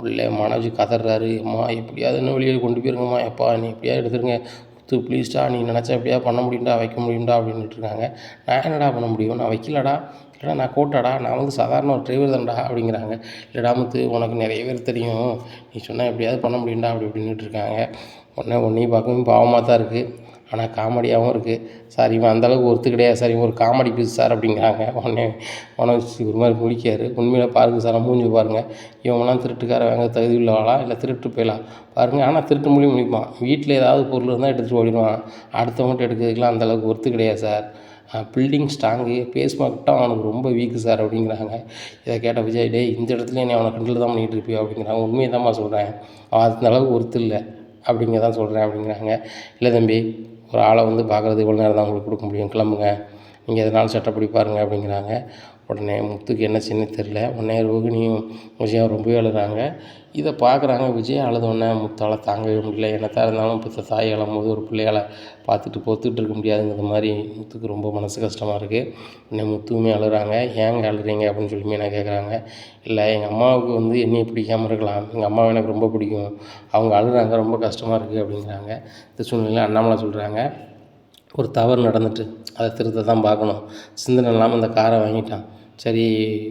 உள்ளே மனோஜ் கதறாரு, அம்மா எப்படியாவது இன்னும் வெளியே கொண்டு போயிருங்கம்மா, எப்பா நீ எப்படியாவது எடுத்துருங்க முத்து ப்ளீஸ்டா, நீ நினச்சா எப்படியாவது பண்ண முடியும்டா, வைக்க முடியும்டா அப்படின்ட்டு இருக்காங்க. நான் என்னடா பண்ண முடியும், நான் வைக்கலடா, இல்லைடா நான் கோட்டாடா, நான் வந்து சாதாரண ஒரு டிரைவர் தான்டா அப்படிங்கிறாங்க. இல்லைடா முத்து, உனக்கு நிறைய பேர் தெரியும், நீ சொன்னால் எப்படியாவது பண்ண முடியும்டா அப்படி இப்படின்ட்டு இருக்காங்க. உடனே ஒன்றையும் பார்க்கவும் பாவமாக தான் இருக்குது, ஆனால் காமெடியாகவும் இருக்குது. சார் இவன் அந்தளவுக்கு ஒர்த்து கிடையாது சார், இவன் ஒரு காமெடி பீஸ் சார் அப்படிங்கிறாங்க. உடனே மனோஜ் ஒரு மாதிரி முடிக்காரு, உண்மையில் பாருங்கள் சார், மூஞ்சி பாருங்கள், இவங்களாம் திருட்டுக்கார வாங்க தகுதி உள்ளவாளா இல்லை திருட்டு போயிடலாம் பாருங்கள். ஆனால் திருட்டு மொழி முடிப்பான், வீட்டில் ஏதாவது பொருள் இருந்தால் எடுத்துகிட்டு ஓடிடுவான், அடுத்தவங்கள்ட்ட எடுக்கிறதுக்கெலாம் அந்தளவுக்கு ஒர்த்து கிடையாது சார், பில்டிங் ஸ்ட்ராங்கு, பேஸ் மட்டும் அவனுக்கு ரொம்ப வீக்கு சார் அப்படிங்கிறாங்க. இதை கேட்ட விஜய், டே இந்த இடத்துல நீ அவனை கண்ட்ரோல் தான் பண்ணிகிட்டு இருப்பியோ அப்படிங்கிறாங்க. உண்மையை தான்மா சொல்கிறேன், அவன் அந்தளவுக்கு ஒர்த்து இல்லை அப்படிங்க தான் சொல்கிறேன் அப்படிங்கிறாங்க. இல்லை தம்பி, ஒரு ஆளை வந்து பார்க்குறது இவ்வளோ நேரம் தான் உங்களுக்கு கொடுக்க முடியும், கிளம்புங்க, நீங்கள் எதனாலும் சட்டப்படி பாருங்கள் அப்படிங்கிறாங்க. உடனே முத்துக்கு என்ன சின்ன தெரில. உடனே ரோகிணியும் விஜயாவும் ரொம்பவே அழுகிறாங்க. இதை பார்க்குறாங்க. விஜயா அழுதோடனே முத்தால் தாங்கவே முடியல. என்னத்தான் இருந்தாலும் இப்போ தாய் அழும்போது ஒரு பிள்ளையால் பார்த்துட்டு பொறுத்துட்டு இருக்க முடியாதுங்கிற மாதிரி முத்துக்கு ரொம்ப மனசு கஷ்டமாக இருக்குது. உடனே முத்துவுமே அழுகிறாங்க. ஏங்க அழுகிறீங்க அப்படின்னு சொல்லி நான் கேட்குறாங்க. இல்லை, எங்கள் அம்மாவுக்கு வந்து என்னையை பிடிக்காமல் இருக்கலாம், எங்கள் அம்மாவை எனக்கு ரொம்ப பிடிக்கும், அவங்க அழுகிறாங்க, ரொம்ப கஷ்டமாக இருக்குது அப்படிங்கிறாங்க. இந்த சூழ்நிலையில் அண்ணாமலை சொல்கிறாங்க, ஒரு தவறு நடந்துட்டு அதை திருத்த தான் பார்க்கணும், சிந்தனை இல்லாமல் இந்த காரை வாங்கிட்டான், சரி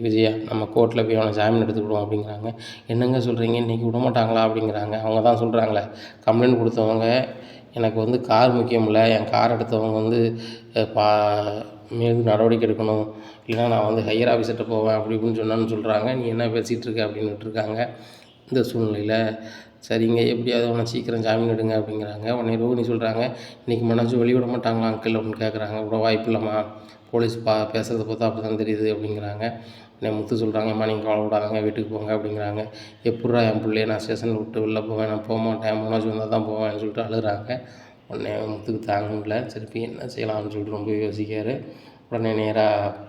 விஜயா நம்ம கோர்ட்டில் போய் அவனை ஜாமீன் எடுத்துக்கிடுவோம் அப்படிங்கிறாங்க. என்னங்க சொல்கிறீங்க, இன்றைக்கி விட மாட்டாங்களா அப்படிங்கிறாங்க. அவங்க தான் சொல்கிறாங்களே, கம்ப்ளைண்ட் கொடுத்தவங்க எனக்கு வந்து கார் முக்கியம் இல்லை, என் கார் எடுத்தவங்க வந்து மீது நடவடிக்கை எடுக்கணும், இல்லைனா நான் வந்து ஹையர் ஆஃபீஸர்கிட்ட போவேன் அப்படி இப்படின்னு சொன்னான்னு சொல்கிறாங்க. நீ என்ன பேசிகிட்டு இருக்க அப்படின்னு விட்டுருக்காங்க. இந்த சூழ்நிலையில் சரிங்க எப்படியாவது அவனை சீக்கிரம் ஜாமீன் எடுங்க அப்படிங்கிறாங்க. உடனே ரோகிணி சொல்கிறாங்க, இன்றைக்கி மனசு வெளிவிட மாட்டாங்களா அங்கிள் அப்படின்னு கேட்குறாங்க. விட வாய்ப்பு இல்லைம்மா, போலீஸ் பேசுகிறத பார்த்தா அப்படி தான் தெரியுது அப்படிங்கிறாங்க. உடனே முத்து சொல்கிறாங்க, அம்மா நீங்கள் கவலைப்படாதங்க வீட்டுக்கு போங்க அப்படிங்கிறாங்க. எப்பட்றா என் பிள்ளைய நான் ஸ்டேஷனில் விட்டு வெளில போவேன், நான் போக மாட்டேன், மனோஜ் வந்தால் தான் போவேன்னு சொல்லிட்டு அழுகிறாங்க. உடனே முத்துக்கு தாங்க முடியல. திருப்பி என்ன செய்யலாம்னு சொல்லிட்டு ரொம்ப யோசிக்கார். உடனே நேராக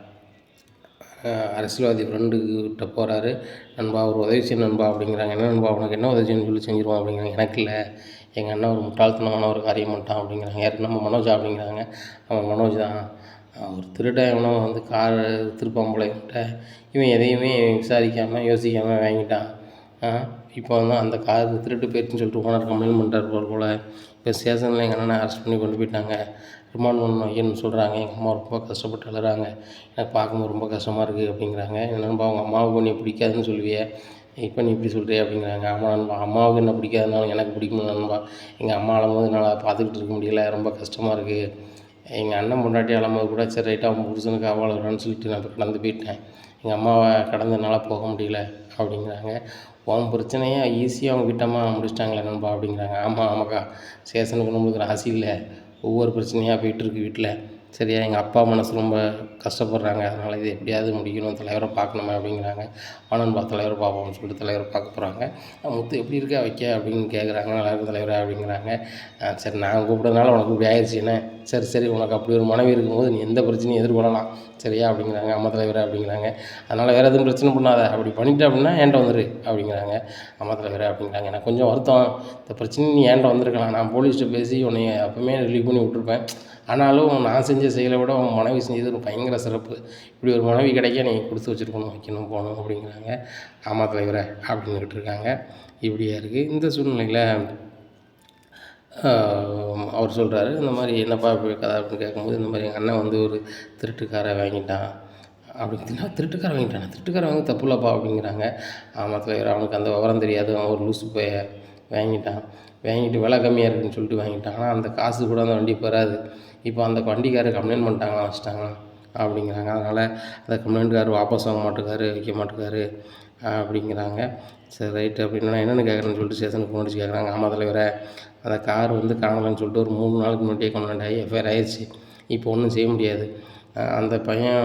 அரசியல்வாதி ஃப்ரெண்டுக்கிட்ட போகிறாரு. நண்பா ஒரு உதவி செய்யணும் நண்பா அப்படிங்கிறாங்க. என்ன நண்பா உனக்கு என்ன உதவி செய்யணும்னு சொல்லி செஞ்சுருவோம் அப்படிங்கிறாங்க. எனக்கு இல்லை, எங்கள் அண்ணன் ஒரு முட்டாள்தனமான ஒரு காரியம் பண்ணிட்டான் அப்படிங்கிறாங்க. யார் நம்ம மனோஜா அப்படிங்கிறாங்க. அவன் மனோஜ் தான், ஒரு திருடன் இவனை வந்து கார் திருப்பான் போல இவன் எதையுமே விசாரிக்காமல் யோசிக்காமல் வாங்கிட்டான். இப்போ வந்து அந்த கார் திருட்டு போயிடுச்சுன்னு சொல்லிட்டு ஓனர் கம்ப்ளைண்ட் பண்ணுறாரு போல். இப்போ ஸ்டேஷனில் எங்கள் அண்ணனை அரெஸ்ட் பண்ணி கொண்டு போயிட்டாங்க, ரிமாண்ட் பண்ணணும் ஐயன்னு சொல்கிறாங்க. எங்கள் அம்மா ரொம்ப கஷ்டப்பட்டு அழுகிறாங்க, எனக்கு பார்க்கும்போது ரொம்ப கஷ்டமாக இருக்குது அப்படிங்கிறாங்க. என்னென்னப்பா அவங்க அம்மாவுக்கு நீ பிடிக்காதுன்னு சொல்லுவியே, இப்போ நீ இப்படி சொல்கிறிய அப்படிங்கிறாங்க. ஆமாம் நண்பா, அம்மாவுக்கு என்ன பிடிக்காதுனாலும் எனக்கு பிடிக்கும் நண்பா. எங்கள் அம்மா அழும்போது என்னால் பார்த்துக்கிட்டு இருக்க முடியல, ரொம்ப கஷ்டமாக இருக்குது. எங்கள் அண்ணன் பொண்டாட்டி அழும்போது கூட சரி ரைட்டாக அவன் புருஷனுக்கு அவ்வளோன்னு சொல்லிட்டு நான் இப்போ கடந்து போயிட்டேன். எங்கள் அம்மாவை கடந்து என்னால் போக முடியல அப்படிங்கிறாங்க. உன் பிரச்சனையை ஈஸியாக அவங்க கிட்டம்மா முடிச்சிட்டாங்களே நண்பா அப்படிங்கிறாங்க. ஆமாக்கா, ஸ்டேஷனுக்கு நம்மளுக்கு ராசி இல்லை, ஒவ்வொரு பிரச்சனையாக போயிட்டுருக்கு வீட்டில். சரியா, எங்கள் அப்பா மனசு ரொம்ப கஷ்டப்படுறாங்க, அதனால் இது எப்படியாவது முடிக்கணும், தலைவரை பார்க்கணுமே அப்படிங்கிறாங்க. நண்பா தலைவரை பார்ப்போம்னு சொல்லிட்டு தலைவரை பார்க்க போகிறாங்க. முத்து எப்படி இருக்கா வைக்க அப்படின்னு கேட்குறாங்க. நல்லா இருக்கும் தலைவரை அப்படிங்கிறாங்க. சரி நான் கூப்பிட்டதுனால உனக்கு இப்படி ஆயிடுச்சு என்ன, சரி உனக்கு அப்படி ஒரு மனைவி இருக்கும்போது நீ எந்த பிரச்சனையும் எதிர்கொள்ளலாம் சரியா அப்படிங்கிறாங்க. அம்மா தலைவரை அப்படிங்கிறாங்க. அதனால் வேறு எதுவும் பிரச்சனை பண்ணாத, அப்படி பண்ணிவிட்டு அப்படின்னா ஏன்ட்ட வந்துரு அப்படிங்கிறாங்க. அம்மா தலைவரை அப்படிங்கிறாங்க. எனக்கு கொஞ்சம் வருத்தம், இந்த பிரச்சனை நீ ஏன்ட்ட வந்திருக்கலாம், நான் போலீஸ்கிட்ட பேசி உன்னை அப்போவுமே ரிலீவ் பண்ணி விட்ருப்பேன். ஆனாலும் நான் செஞ்ச செயலை விட உன் மனைவி செஞ்சது ஒரு பயங்கர சிறப்பு, இப்படி ஒரு மனைவி கிடைக்க நீங்கள் கொடுத்து வச்சுருக்கணும், வைக்கணும், போகணும் அப்படிங்கிறாங்க. ஆமா தலைவரை அப்படின்னுக்கிட்டு இருக்காங்க. இப்படியா இருக்குது இந்த சூழ்நிலையில் அவர் சொல்கிறாரு, இந்த மாதிரி என்னப்பா இப்படி கதை அப்படின்னு கேட்கும்போது, இந்த மாதிரி எங்கள் அண்ணன் வந்து ஒரு திருட்டுக்காரை வாங்கிட்டான் அப்படின்னா. திருட்டுக்காரை வாங்கி தப்பு இல்லைப்பா அப்படிங்கிறாங்க. ஆமாம் தலைவர், அவனுக்கு அந்த விவரம் தெரியாது, அவன் ஒரு லூசு போய் வாங்கிட்டு விலை கம்மியாக இருக்குதுன்னு சொல்லிட்டு வாங்கிட்டான். ஆனால் அந்த காசு கூட அந்த வண்டி பெறாது. இப்போ அந்த வண்டிக்காரர் கம்ப்ளைண்ட் பண்ணிட்டாங்களாம், வச்சுட்டாங்களாம் அப்படிங்கிறாங்க. அதனால் அந்த கம்ப்ளைண்ட்காரர் வாபஸ் வாங்க மாட்டேக்காரு, வைக்க மாட்டேக்காரு அப்படிங்கிறாங்க. சரி ரைட்டு அப்படின்னா என்னென்னு கேட்குறேன்னு சொல்லிட்டு ஸ்டேஷனுக்கு ஃபோன் அடிச்சு கேட்குறாங்க. ஆமாம் தலைவரை, அந்த கார் வந்து காணலைன்னு சொல்லிட்டு ஒரு 3 நாளுக்கு முன்னாடியே கம்ப்ளைண்ட் ஆகி எஃப்ஐஆர் ஆயிடுச்சு. இப்போ ஒன்றும் செய்ய முடியாது. அந்த பையன்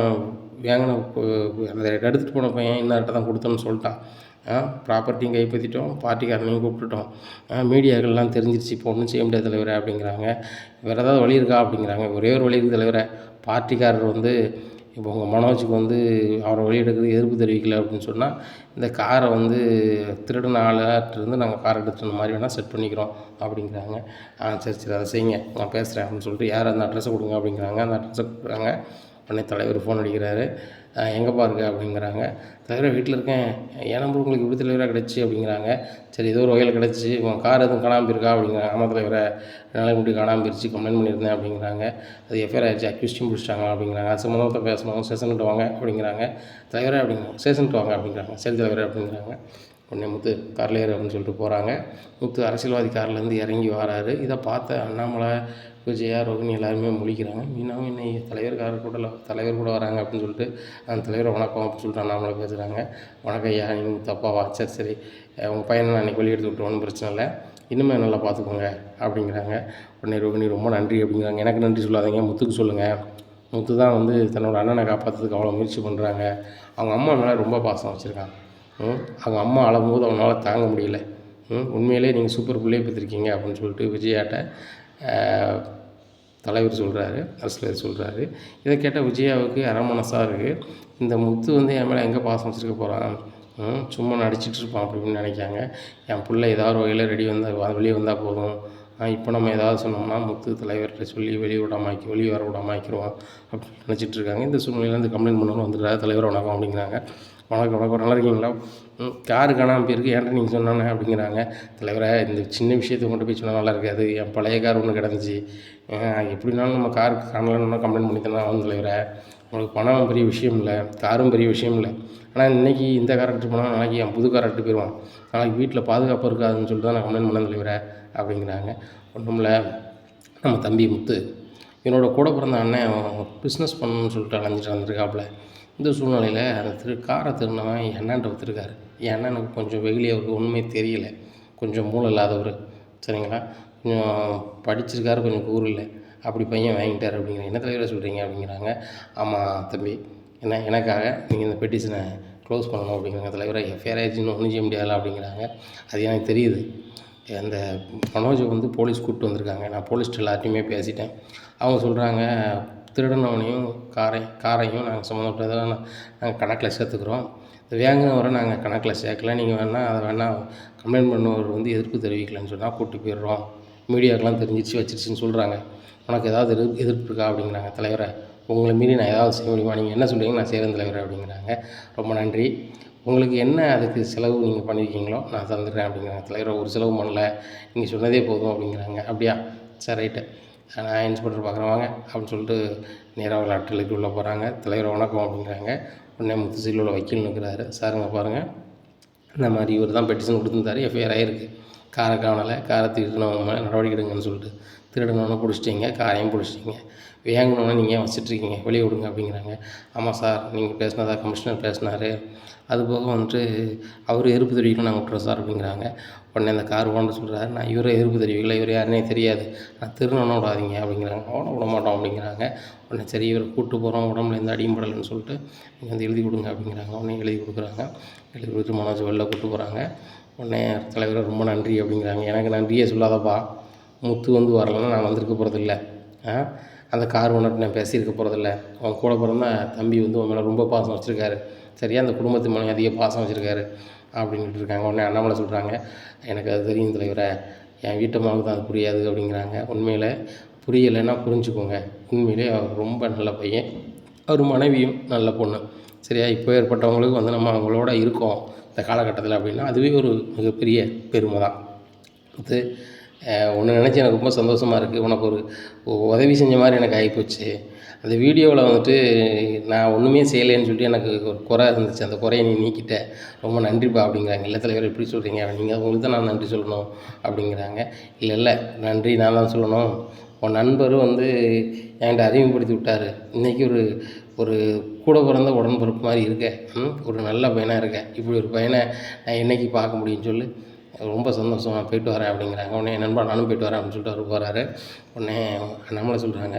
அந்த எடுத்துகிட்டு போன பையன் இன்னொருட்ட தான் கொடுத்தோன்னு சொல்லிட்டான். ப்ராப்பர்ட்டியும் கைப்பற்றிட்டோம், பார்ட்டிக்காரனையும் கூப்பிட்டுட்டோம், மீடியாக்கள்லாம் தெரிஞ்சிருச்சு, இப்போ ஒன்றும் செய்ய முடியாது தலைவரை அப்படிங்கிறாங்க. வேறு ஏதாவது வழி இருக்கா அப்படிங்கிறாங்க. ஒரே ஒரு வழி இருக்குது தலைவரை, பார்ட்டிக்காரர் வந்து இப்போ உங்கள் மனோஜுக்கு வந்து அவரை வழி எடுக்கிறது எதிர்ப்பு தெரிவிக்கலை அப்படின்னு சொன்னால், இந்த காரை வந்து திருடின ஆளுகிட்டருந்து நாங்கள் காரை எடுத்துகிற மாதிரி வேணால் செட் பண்ணிக்கிறோம் அப்படிங்கிறாங்க. சரி அதை செய்யுங்க, நான் பேசுகிறேன் அப்படின்னு சொல்லிட்டு யார் அந்த அட்ரஸை கொடுங்க அப்படிங்கிறாங்க. அந்த அட்ரஸை கொடுக்குறாங்க. உடனே தலைவர் ஃபோன் அடிக்கிறாரு. எங்கேப்பா இருக்க அப்படிங்கிறாங்க. தலைவரை வீட்டில் இருக்கேன், என் நம்பர் உங்களுக்கு எப்படி தலைவராக கிடச்சி அப்படிங்கிறாங்க. சரி ஏதோ ஒரு வகையில் கிடச்சி, உங்கள் கார் எதுவும் காணாமல் போயிருக்கா அப்படிங்கிறாங்க. ஆமாம் தலைவரை, 2 நாளைக்கு முன்னாடி காணாமல் போயிடுச்சு, கம்ப்ளைண்ட் பண்ணியிருந்தேன் அப்படிங்கிறாங்க. அது எஃப்ஐஆர் ஆகிடுச்சு, அக்யூஸ்டையும் பிடிச்சிட்டாங்க அப்படிங்கிறாங்க. அது சம்மந்தத்தை பேசணும், ஸ்டேஷன்கிட்ட வாங்க அப்படிங்கிறாங்க. தலைவரே அப்படிங்கிறாங்க. ஸ்டேஷனுக்கு வாங்க அப்படிங்கிறாங்க. சரி தலைவரே அப்படிங்கிறாங்க. உடனே முத்து காரில் ஏறு அப்படின்னு சொல்லிட்டு போகிறாங்க. முத்து அரசியல்வாதி கார்லேருந்து இறங்கி வராரு. இதை பார்த்த அண்ணாமலை, விஜயா, ரோகிணி எல்லாருமே முழிக்கிறாங்க. மீனாவும் என்னை தலைவர் கூட வராங்க அப்படின்னு சொல்லிட்டு அந்த தலைவரை வணக்கம் அப்படின்னு சொல்லிட்டு அண்ணாமலை பேசுகிறாங்க. வணக்கம் ஐயா, நீங்கள் தப்பாவா, சரி உங்கள் பையனை நான் இன்றைக்கி வெளியே எடுத்து விட்டு ஒன்றும் பிரச்சனை இல்லை, இன்னுமே நல்லா பார்த்துக்கோங்க அப்படிங்கிறாங்க. உடனே ரோகிணி ரொம்ப நன்றி அப்படிங்கிறாங்க. எனக்கு நன்றி சொல்லாதீங்க, முத்துக்கு சொல்லுங்கள். முத்து தான் வந்து தன்னோட அண்ணனை காப்பாற்றுறதுக்கு அவ்வளோ முயற்சி பண்ணுறாங்க. அவங்க அம்மா மேலே ரொம்ப பாசம் வச்சுருக்காங்க. அவங்க அம்மா அழும்போது அவனால் தாங்க முடியல. உண்மையிலே நீங்கள் சூப்பர் பிள்ளையை பெற்றிருக்கீங்க அப்படின்னு சொல்லிட்டு விஜயாட்ட தலைவர் சொல்கிறாரு, அரசியல்வாதி சொல்கிறாரு. இதை கேட்டால் விஜயாவுக்கு அரை மனசாக இருக்குது. இந்த முத்து வந்து என் மேலே எங்கே பாசம் வச்சுருக்க போகிறான், சும்மா நடிச்சிட்டு இருப்பான் அப்படின்னு நினைக்காங்க. என் பிள்ளை ஏதாவது வகையில் வெளியே வந்தால் போதும், இப்போ நம்ம ஏதாவது சொன்னோம்னா முத்து தலைவர்கிட்ட சொல்லி வெளியே வர விடாமல் ஆக்கிடுவான் அப்படின்னு நினச்சிட்டு இருக்காங்க. இந்த சூழ்நிலையிலேருந்து கம்ப்ளைண்ட் பண்ணணும் வந்துடுறாரு. தலைவர் வணக்கம் அப்படிங்கிறாங்க. வணக்கம் நல்லா இருக்கீங்களா, காரு காணாமல் போயிருக்கு, ஏன்ட்ட நீங்கள் சொன்னானே அப்படிங்கிறாங்க. தலைவரை, இந்த சின்ன விஷயத்தை கொண்டு போய் சொன்னால் நல்லா இருக்காது, என் பழைய கார் ஒன்று கிடந்துச்சு, எப்படினாலும் நம்ம கார் காணலன்னு கம்ப்ளைண்ட் பண்ணி தானே ஆகும் தலைவரை. உங்களுக்கு பணம் பெரிய விஷயம் இல்லை, காரும் பெரிய விஷயம் இல்லை, ஆனால் இன்றைக்கி இந்த காரை எடுத்து போனால் நாளைக்கு என் புது காரை எடுத்து போயிடுவான், நாளைக்கு வீட்டில் பாதுகாப்பாக இருக்காதுன்னு சொல்லிட்டு தான் நான் கம்ப்ளைண்ட் பண்ணேன் தலைவரை அப்படிங்கிறாங்க. ஒன்றும் இல்லை, நம்ம தம்பி முத்து என்னோட கூட பிறந்த அண்ணன் பிஸ்னஸ் பண்ணணும்னு சொல்லிட்டு அலைஞ்சிட்டு வந்திருக்காப்புல. இந்த சூழ்நிலையில் அந்த காரை திருடினவன் என் அண்ணன்ட்ட விற்றுருக்காரு. என் அண்ணனுக்கு கொஞ்சம் வெகுளி, அவருக்கு ஒன்றுமே தெரியல, கொஞ்சம் மூளை இல்லாதவர், சரிங்களா, கொஞ்சம் படிச்சிருக்காரு, கொஞ்சம் கூறு இல்லை, அப்படி பையன் வாங்கிட்டார் அப்படிங்கிறாங்க. என்ன தலைவரை சொல்கிறீங்க அப்படிங்கிறாங்க. ஆமாம் தம்பி, எனக்காக நீங்கள் இந்த பெட்டிஷனை க்ளோஸ் பண்ணணும் அப்படிங்கிறாங்க. தலைவரை எஃப்ஐஆர் ஆயிடுச்சுன்னு ஒன்றும் செய்ய முடியாதுல்ல அப்படிங்கிறாங்க. அது எனக்கு தெரியுது. அந்த மனோஜை போலீஸ் கூப்பிட்டு வந்திருக்காங்க. நான் போலீஸ்ட்டு எல்லார்ட்டையுமே பேசிட்டேன். அவங்க சொல்கிறாங்க, திருடனவனையும் காரையும் நாங்கள் சம்மந்தப்பட்டதாக நாங்கள் கணக்கில் சேர்த்துக்கிறோம். இந்த வேங்கினவரை நாங்கள் கணக்கில் சேர்க்கல. நீங்கள் வேணால் அதை கம்ப்ளைண்ட் பண்ணவர் எதிர்ப்பு தெரிவிக்கலன்னு சொன்னால் கூட்டி போயிடுறோம். மீடியாக்கெலாம் தெரிஞ்சிச்சு வச்சிருச்சுன்னு சொல்கிறாங்க. உனக்கு ஏதாவது எதிர்ப்பு இருக்கா அப்படிங்கிறாங்க. தலைவரை, உங்களை மீறி நான் ஏதாவது செய்ய முடியுமா? நீங்கள் என்ன சொல்கிறீங்க, நான் செய்கிறேன் தலைவரை அப்படிங்கிறாங்க. ரொம்ப நன்றி, உங்களுக்கு என்ன அதுக்கு செலவு நீங்கள் பண்ணியிருக்கீங்களோ நான் தந்துடுறேன் அப்படிங்கிறாங்க. தலைவரை, ஒரு செலவு பண்ணல, நீங்கள் சொன்னதே போதும் அப்படிங்கிறாங்க. அப்படியா, சரி ரைட்டு, நான் இன்ஸ்பெக்டர் பார்க்குறேன் வாங்க அப்படின்னு சொல்லிட்டு நேராக விளையாட்டுக்கு உள்ளே போகிறாங்க. தலைவர் வணக்கம் அப்படிங்கிறாங்க. உடனே முத்துசீலோட வக்கீல் நிற்கிறாரு. சாருங்க பாருங்கள், இந்த மாதிரி இவர் தான் பெட்டிஷன் கொடுத்துருந்தாரு, எஃப்ஐஆர் ஆகிருக்கு, காரை காணலை, காரை திருடினவங்க நடவடிக்கை எடுங்கன்னு சொல்லிட்டு. திருடனவனை பிடிச்சிட்டிங்க, காரையும் பிடிச்சிட்டிங்க, வேங்கணுன்னு நீங்கள் வச்சிட்ருக்கீங்க, வெளியே விடுங்க அப்படிங்கிறாங்க. ஆமாம் சார், நீங்கள் பேசினதா கமிஷனர் பேசினார், அதுபோக அவர் எதிர்ப்பு தெரிவிக்கணும், நாங்கள் விட்டுறோம் சார் அப்படிங்கிறாங்க. உடனே அந்த கார் ஓனர் சொல்கிறாரு, நான் இவரை எதிர்ப்பு தெரிவிக்கல, இவர் யாருன்னே தெரியாது, நான் திருநனை விடாதீங்க அப்படிங்கிறாங்க. அவனை விட மாட்டோம் அப்படிங்கிறாங்க. உடனே சரி, இவரை கூப்பிட்டு போகிறோம், உடம்புல எந்த அடியும் படலைன்னு சொல்லிட்டு நீங்கள் எழுதி கொடுங்க அப்படிங்கிறாங்க. உடனே எழுதி கொடுக்குறாங்க. எழுதி கொடுத்து மனோஜ் வெளில கூப்பிட்டு போகிறாங்க. உடனே தலைவரை, ரொம்ப நன்றி அப்படிங்கிறாங்க. எனக்கு நன்றியே சொல்லாதப்பா, முத்து வரலன்னா நான் வந்திருக்க போகிறதில்ல, அந்த கார் ஓனர்கிட்ட நான் பேசியிருக்க போகிறதில்ல, அவன் கூட பிறந்த தம்பி உன் மேலே ரொம்ப பாசம் வச்சுருக்காரு, சரியா, அந்த குடும்பத்து மேலே அதிக பாசம் வச்சுருக்காரு அப்படின்ட்டு இருக்காங்க. உடனே அண்ணாமலை சொல்கிறாங்க, எனக்கு அது தெரியும் தலைவரை, என் வீட்டம்மாவுக்கு தான் அது புரியாது அப்படிங்கிறாங்க. உண்மையில் புரியலைன்னா புரிஞ்சுக்கோங்க, உண்மையிலே அவர் ரொம்ப நல்ல பையன், அவர் மனைவியும் நல்ல பொண்ணு, சரியா, இப்போ ஏற்பட்டவங்களுக்கு நம்ம அவங்களோட இருக்கோம் இந்த காலகட்டத்தில் அப்படின்னா அதுவே ஒரு மிகப்பெரிய பெருமை தான். அது ஒன்று நினச்சி எனக்கு ரொம்ப சந்தோஷமாக இருக்குது. உனக்கு ஒரு உதவி செஞ்ச மாதிரி எனக்கு ஆகிப்போச்சு. அந்த வீடியோவில் நான் ஒன்றுமே செய்யலைன்னு சொல்லிட்டு எனக்கு ஒரு குறை இருந்துச்சு, அந்த குறையை நீ நீக்கிட்ட, ரொம்ப நன்றிப்பா அப்படிங்கிறாங்க. இல்லை தலைவர், எப்படி சொல்கிறீங்க, நீங்கள் உங்களுக்கு தான் நான் நன்றி சொல்லணும் அப்படிங்கிறாங்க. இல்லை நன்றி நான் தான் சொல்லணும், உன் நண்பர் என்கிட்ட அறிமுகப்படுத்தி விட்டார், இன்றைக்கி ஒரு கூட பிறந்த உடன்பிறப்பு மாதிரி இருக்க, ஒரு நல்ல பையனாக இருக்க, இப்படி ஒரு பையனை நான் என்றைக்கு பார்க்க முடியும்னு சொல்லி ரொம்ப சந்தோஷம், நான் போய்ட்டு வரேன் அப்படிங்கிறாங்க. உடனே நண்பா நானும் போய்ட்டு வரேன் அப்படின்னு சொல்லிட்டு அவர் போகிறாரு. உடனே நம்மளை சொல்கிறாங்க,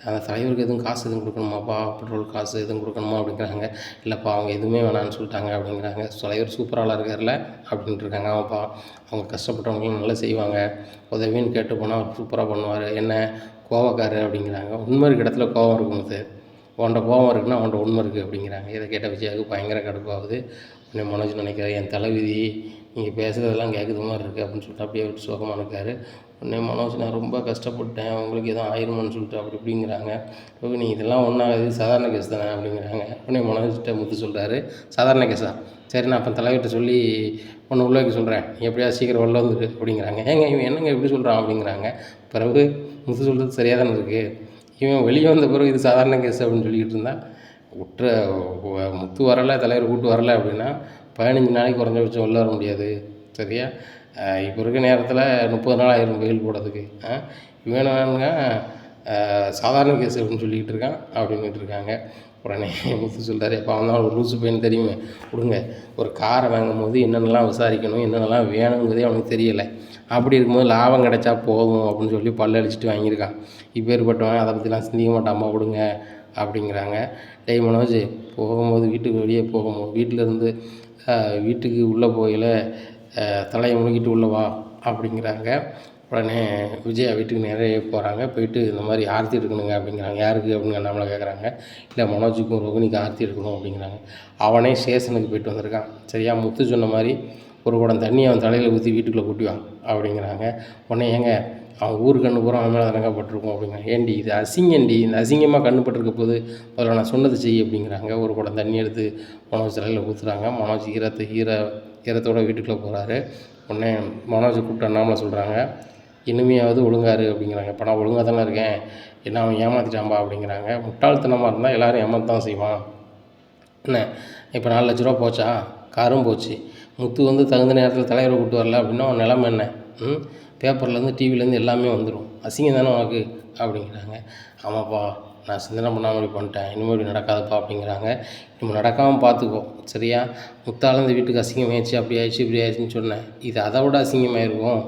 அந்த தலைவருக்கு எதுவும் காசு எதுவும் கொடுக்கணுமாப்பா, பெட்ரோல் காசு எதுவும் கொடுக்கணுமா அப்படிங்கிறாங்க. இல்லைப்பா, அவங்க எதுவுமே வேணான்னு சொல்லிட்டாங்க அப்படிங்கிறாங்க. தலைவர் சூப்பராக இருக்கார்ல அப்படின்ட்டு இருக்காங்க. ஆமாப்பா, அவங்க கஷ்டப்பட்டவங்களும் நல்லா செய்வாங்க, உதவின்னு கேட்டு போனால் அவர் சூப்பராக பண்ணுவார், என்ன கோவக்காரர் அப்படிங்கிறாங்க. உண்மை இருக்க இடத்துல கோவம் இருக்கும் சார், உன்ட்ட கோவம் இருக்குன்னா அவன்கிட்ட உண்மை இருக்குது அப்படிங்கிறாங்க. இதை கேட்ட விஜயாவுக்கு பயங்கர கடுப்பாகுது. உடனே மனோஜ் நினைக்கிறார், என் தலைவிதி நீங்கள் பேசுகிறதெல்லாம் கேட்குற மாதிரி இருக்குது அப்படின்னு சொல்லிட்டு அப்படியே விட்டு சோகமாக இருக்கார். உடனே மனோஜ், நான் ரொம்ப கஷ்டப்பட்டேன், உங்களுக்கு எதுவும் ஆயிருமான்னு சொல்லிட்டு அப்படி இப்படிங்கிறாங்க. நீ இதெல்லாம் ஒன்றாகுது, சாதாரண கேஸ் தானே அப்படிங்கிறாங்க. உடனே மனோஜ்கிட்ட முத்து சொல்கிறாரு, சாதாரண கேஸா, சரி நான் அப்போ தலைவர்கிட்ட சொல்லி ஒன்று உள்ள வைக்க சொல்கிறேன், நீ எப்படியா சீக்கிரம் வெளில வந்துரு அப்படிங்கிறாங்க. இவன் என்னங்க எப்படி சொல்கிறான் அப்படிங்கிறாங்க. பிறகு முத்து சொல்கிறது சரியாக தானே இருக்குது, இவன் வெளியே வந்த பிறகு இது சாதாரண கேஸ் அப்படின்னு சொல்லிக்கிட்டு இருந்தால் முத்து வரலை, தலைவர் கூப்பிட்டு வரலை அப்படின்னா 15 நாளைக்கு குறைஞ்சபட்சம் வெளில வர முடியாது, சரியா, இப்போ இருக்க நேரத்தில் 30 நாள் ஆயிரும் வெயில் போடுறதுக்கு. இவனுங்க சாதாரண கேஸ் அப்படின்னு சொல்லிக்கிட்டு இருக்கான் அப்படின்ட்டு இருக்காங்க. உடனே முத்து சொல்கிறாரு, எப்போ அவன் ஒரு லூசு பையன் தெரியுமே, விடுங்க, ஒரு காரை வாங்கும் போது என்னென்னலாம் விசாரிக்கணும், என்னென்னலாம் வேணுங்கிறதே அவனுக்கு தெரியலை, அப்படி இருக்கும்போது லாபம் கிடைச்சா போதும் அப்படின்னு சொல்லி பல்ல அடிச்சுட்டு வாங்கியிருக்கான். இப்போ ஏற்பட்டவன் அதை பற்றிலாம் சிந்திக்க மாட்டாம்மா, விடுங்க அப்படிங்கிறாங்க. டேய் மனோஜ், போகும்போது வீட்டுக்கு வெளியே போகும்போது வீட்டிலேருந்து வீட்டுக்கு உள்ளே போகையில் தலையை முழுகிட்டு உள்ளே வா அப்படிங்கிறாங்க. உடனே விஜயா வீட்டுக்கு நிறைய போகிறாங்க. போயிட்டு இந்த மாதிரி ஆர்த்தி எடுக்கணுங்க அப்படிங்கிறாங்க. யாருக்கு அப்படின்னு நம்மளை கேட்குறாங்க. இல்லை மனோஜுக்கும் ரோகிணிக்கு ஆர்த்தி எடுக்கணும் அப்படிங்கிறாங்க. அவனே ஸ்டேஷனுக்கு போயிட்டு வந்திருக்கான், சரியா, முத்து சொன்ன மாதிரி ஒரு குடம் தண்ணி அவன் தலையில் ஊற்றி வீட்டுக்குள்ளே கூட்டிவான் அப்படிங்கிறாங்க. உடனே ஏங்க, அவன் ஊர் கண்ணு பூரா அவன் மேலே தானங்க பட்டிருக்கும் அப்படிங்கிறாங்க. ஏண்டி இது அசிங்கண்டி, இந்த அசிங்கமாக கண்ணு பட்டிருக்க போது அதில் நான் சொன்னது செய் அப்படிங்கிறாங்க. ஒரு குடம் தண்ணி எடுத்து மனோஜ் தலையில் ஊற்றுறாங்க. மனோஜ் ஈரத்தோட வீட்டுக்குள்ளே போகிறாரு. உடனே மனோஜை கூப்பிட்டு அண்ணாமலை சொல்கிறாங்க, இனிமையாவது ஒழுங்காரு அப்படிங்கிறாங்க. இப்போ நான் ஒழுங்காக தானே இருக்கேன், என்ன அவன் ஏமாற்றிட்டான்பா அப்படிங்கிறாங்க. முட்டாள்தனமாக இருந்தால் எல்லோரும் ஏமாத்தான் செய்வான், என்ன இப்போ 4 லட்ச ரூபா போச்சா, காரும் போச்சு, முத்து தகுந்த நேரத்தில் தலைவரை கூப்பிட்டு வரல அப்படின்னா அவன் நிலமை என்ன, பேப்பர்லேருந்து டிவிலேருந்து எல்லாமே வந்துடும், அசிங்கம் தானே உனக்கு அப்படிங்கிறாங்க. ஆமாப்பா, நான் சிந்தனை பண்ணாமல் இப்படி பண்ணிட்டேன், இனிமேல் இப்படி நடக்காதுப்பா அப்படிங்கிறாங்க. இனிமேல் நடக்காமல் பார்த்துக்கோ சரியா, முத்தாலும் இந்த வீட்டுக்கு அசிங்கமாயிடுச்சு, அப்படி ஆயிடுச்சு இப்படி ஆயிடுச்சுன்னு சொன்னேன், இது அதை விட அசிங்கமாயிருக்கும்,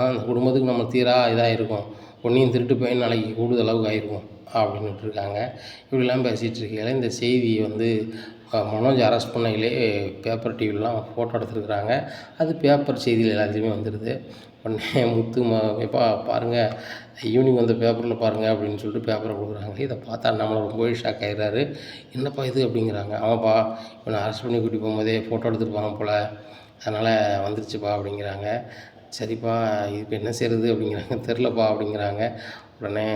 அந்த குடும்பத்துக்கு நம்ம தீரா இதாக இருக்கும், பொன்னியும் திருட்டு போய் நாளைக்கு கூடுதல் அளவுக்கு ஆகிருக்கும் அப்படின்னுட்டு இருக்காங்க. இப்படிலாம் பேசிகிட்டு இருக்கையில் இந்த செய்தி வந்து மனோஜ் அரெஸ்ட் பண்ணையிலே பேப்பர் டிவிலலாம் ஃபோட்டோ எடுத்துருக்குறாங்க. அது பேப்பர் செய்தியில் எல்லாத்துலேயுமே வந்துடுது. உடனே முத்து எப்பா பாருங்கள், ஈவினிங் வந்த பேப்பரில் பாருங்கள் அப்படின்னு சொல்லிட்டு பேப்பரை கொடுக்குறாங்க. இதை பார்த்தா நம்மளை ரொம்பவே ஷாக் ஆகிடுறாரு. என்னப்பா இது அப்படிங்கிறாங்க. ஆமாப்பா, இவனை அரெஸ்ட் பண்ணி கூட்டி போகும்போதே ஃபோட்டோ எடுத்துருப்பாங்க போல், அதனால் வந்துருச்சுப்பா அப்படிங்கிறாங்க. சரிப்பா, இதுக்கு என்ன செய்கிறது அப்படிங்கிறாங்க. தெரிலப்பா அப்படிங்கிறாங்க. உடனே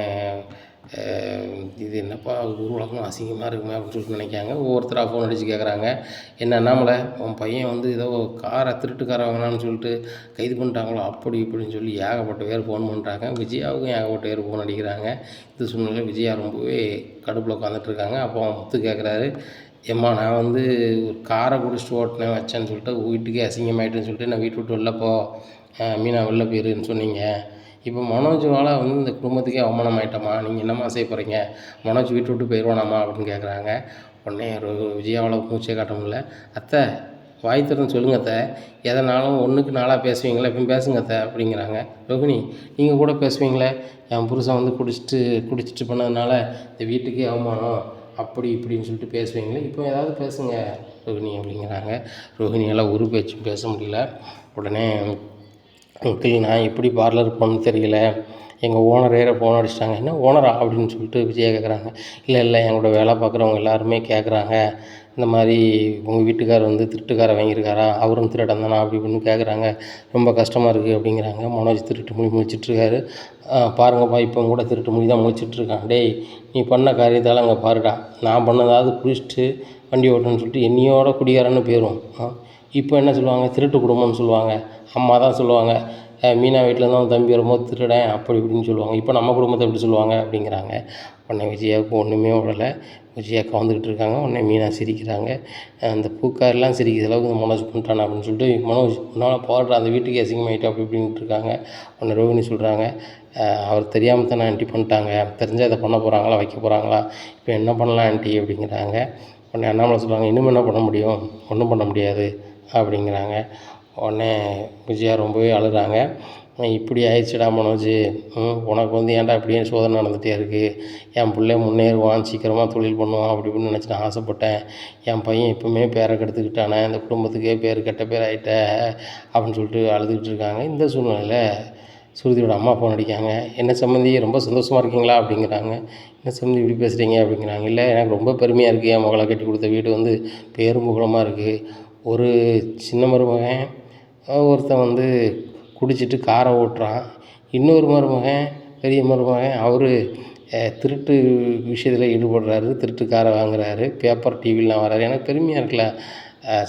இது என்னப்பா உலகம் அசிங்கமாக இருக்குமே அப்படின்னு சொல்லிட்டு நினைக்காங்க. ஒவ்வொருத்தராக ஃபோன் அடித்து கேட்குறாங்க. என்ன அண்ணாமலை, உன் பையன் வந்து ஏதோ காரை திருட்டுக்கார வாங்கினான்னு சொல்லிட்டு கைது பண்ணிட்டாங்களோ அப்படி இப்படின்னு சொல்லி ஏகப்பட்ட பேர் ஃபோன் பண்ணுறாங்க. விஜயாவுக்கும் ஏகப்பட்ட பேர் ஃபோன் அடிக்கிறாங்க. இந்த சூழ்நிலையில் விஜயா ரொம்பவே கடுப்பில் உட்காந்துட்ருக்காங்க. அப்போ முத்து கேட்குறாரு, ஏம்மா நான் வந்து ஒரு காரை குடிச்சிட்டு ஓட்டினேன் வச்சேன்னு சொல்லிட்டு வீட்டுக்கே அசிங்கமாயிட்டுன்னு சொல்லிட்டு நான் வீட்டு விட்டு வெளில போ, மீனா வெளில போயிருன்னு சொன்னீங்க. இப்போ மனோஜால் வந்து இந்த குடும்பத்துக்கே அவமானம் ஆகிட்டோமா, நீங்கள் என்னம்மா செய்ய போகிறீங்க, மனோஜ் வீட்டு விட்டு போயிடுவானாம்மா அப்படின்னு கேட்குறாங்க. உடனே விஜயாவால் மூச்சே காட்ட முடியல. அத்தை வாய் திறந்து சொல்லுங்கள் அத்தை, எதனாலும் ஒன்றுக்கு நாளாக பேசுவீங்களே இப்போ பேசுங்க அத்தை அப்படிங்கிறாங்க. ரோகிணி நீங்கள் கூட பேசுவீங்களே, என் புருஷன் வந்து குடிச்சிட்டு பண்ணதுனால இந்த வீட்டுக்கே அவமானம் அப்படி இப்படின்னு சொல்லிட்டு பேசுவீங்களே, இப்போ ஏதாவது பேசுங்க ரோகிணி அப்படிங்கிறாங்க. ரோகிணியால் ஒரு பேச்சும் பேச முடியல. உடனே அங்கிள் நான் எப்படி பார்லர் போகணுன்னு தெரியல, எங்கள் ஓனரே ஃபோன் அடிச்சிட்டாங்க. என்ன ஓனரா அப்படின்னு சொல்லிட்டு விஜயா கேட்குறாங்க. இல்லை எங்களோட வேலை பார்க்குறவங்க எல்லாருமே கேட்குறாங்க, இந்த மாதிரி உங்கள் வீட்டுக்கார் வந்து திருட்டுக்காரை வாங்கியிருக்காரா, அவரும் திருடன் தானா அப்படி இப்படின்னு கேட்குறாங்க, ரொம்ப கஷ்டமாக இருக்குது அப்படிங்கிறாங்க. மனோஜ் திருட்டு மொழி முழிச்சிட்ருக்காரு. பாருங்கப்பா இப்போ கூட திருட்டு மொழி தான் முழிச்சிட்ருக்கான். டேய் நீ பண்ண காரியத்தால் அங்கே பாருடா, நான் பண்ணதாவது குடிச்சிட்டு வண்டி ஓட்டணும்னு சொல்லிட்டு என்னையோட குடிகாரன்னு போயிடும். இப்போ என்ன சொல்லுவாங்க, திருட்டு குடும்பம்னு சொல்லுவாங்க, அம்மா தான் சொல்லுவாங்க, மீனா வீட்டிலேருந்து அவன் தம்பி வரும்போது திருடேன் அப்படி இப்படின்னு சொல்லுவாங்க, இப்போ நம்ம குடும்பத்தை எப்படி சொல்லுவாங்க அப்படிங்கிறாங்க. உடனே விஜயாவுக்கு ஒன்றுமே விடலை, விஜயா கவுந்துக்கிட்டு இருக்காங்க. உடனே மீனா சிரிக்கிறாங்க. அந்த பூக்காரெலாம் சிரிக்கிற அளவுக்கு இந்த மனோஜ் பண்ணிட்டானா அப்படின்னு சொல்லிட்டு, மனோஜ் உன்னால் போடுற அந்த வீட்டுக்கு அசிங்கமாயிட்டு அப்படி இப்படின்ட்டு இருக்காங்க. உடனே ரோஹிணி சொல்கிறாங்க, அவர் தெரியாமல் தானே ஆண்டி பண்ணிட்டாங்க, தெரிஞ்சால் இதை பண்ண போகிறாங்களா வைக்க போகிறாங்களா, இப்போ என்ன பண்ணலாம் ஆண்டி அப்படிங்கிறாங்க. உடனே அண்ணாமலை சொல்கிறாங்க, இன்னும் என்ன பண்ண முடியும், ஒன்றும் பண்ண முடியாது அப்படிங்கிறாங்க. உடனே விஜயா ரொம்பவே அழுகிறாங்க. இப்படி ஆயிடுச்சுடா மனோஜ், உனக்கு வந்து ஏன்டா இப்படியே சோதனை நடந்துகிட்டே இருக்குது, என் பிள்ளை முன்னேறுவான் சீக்கிரமாக தொழில் பண்ணுவான் அப்படி இப்படின்னு நினச்சி நான் ஆசைப்பட்டேன், என் பையன் இப்போவுமே பேரை கெடுத்துக்கிட்டானே, இந்த குடும்பத்துக்கே கெட்ட பேர் ஆகிட்ட அப்படின்னு சொல்லிட்டு அழுதுகிட்டு இருக்காங்க. இந்த சூழ்நிலையில் சுருதியோட அம்மா ஃபோன் அடிக்காங்க. என்ன சம்மந்தி ரொம்ப சந்தோஷமாக இருக்கீங்களா அப்படிங்கிறாங்க. என்ன சம்மந்தி இப்படி பேசுகிறீங்க அப்படிங்கிறாங்க. இல்லை எனக்கு ரொம்ப பெருமையாக இருக்குது, என் மகளை கட்டி கொடுத்த வீடு வந்து பேரும் புகழமாக இருக்குது, ஒரு சின்ன மருமகன் ஒருத்தன் வந்து குடிச்சிட்டு காரை ஓட்டுறான், இன்னொரு மருமகன் பெரிய மருமகன் அவர் திருட்டு விஷயத்தில் ஈடுபடுறாரு, திருட்டு காரை வாங்குறாரு, பேப்பர் டிவிலாம் வர்றாரு, எனக்கு பெருமையாக இருக்குல்ல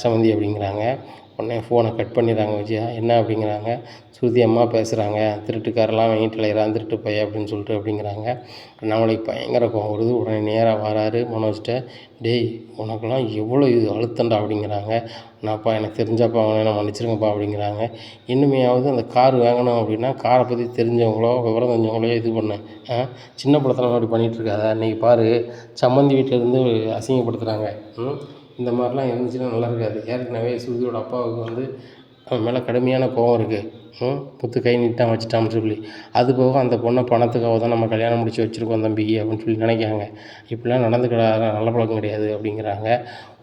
சம்மந்தி அப்படிங்கிறாங்க. உடனே ஃபோனை கட் பண்ணிடுறாங்க விஜயா. என்ன அப்படிங்கிறாங்க. ஸ்ருதி அம்மா பேசுகிறாங்க, திருட்டுக்காரெல்லாம் வாங்கிட்டு அலையிறான் திருட்டு பையன் அப்படின்னு சொல்லிட்டு அப்படிங்கிறாங்க. நம்மளுக்கு பயங்கர கோவம் வருது. உடனே நேராக வராரு மனோஜ்கிட்ட. டேய் உனக்கெல்லாம் எவ்வளோ இது அழுத்தண்டா அப்படிங்கிறாங்க. நான்ப்பா எனக்கு தெரிஞ்சாப்பா அவனை என்ன மன்னிச்சிருங்கப்பா அப்படிங்கிறாங்க. இனிமையாவது அந்த கார் வாங்கணும் அப்படின்னா காரை பற்றி தெரிஞ்சவங்களோ விவரம் தெரிஞ்சவங்களோ இது பண்ணேன், சின்ன படத்தில் அப்படி பண்ணிகிட்ருக்காத, இன்றைக்கி பாரு சம்மந்தி வீட்டிலேருந்து அசிங்கப்படுத்துகிறாங்க, இந்த மாதிரிலாம் இருந்துச்சுன்னா நல்லா இருக்காது. ஏற்கனவே சுருதியோட அப்பாவுக்கு வந்து அவன் மேலே கடுமையான கோவம் இருக்குது, புத்து கை நீட்டான் வச்சுட்டான்னு சொல்லி, அது போக அந்த பொண்ணை பணத்துக்காக தான் நம்ம கல்யாணம் முடிச்சு வச்சுருக்கோம் தம்பிக்கு அப்படின்னு சொல்லி நினைக்காங்க. இப்படிலாம் நடந்துக்கிடாத நல்ல பழக்கம் கிடையாது அப்படிங்கிறாங்க.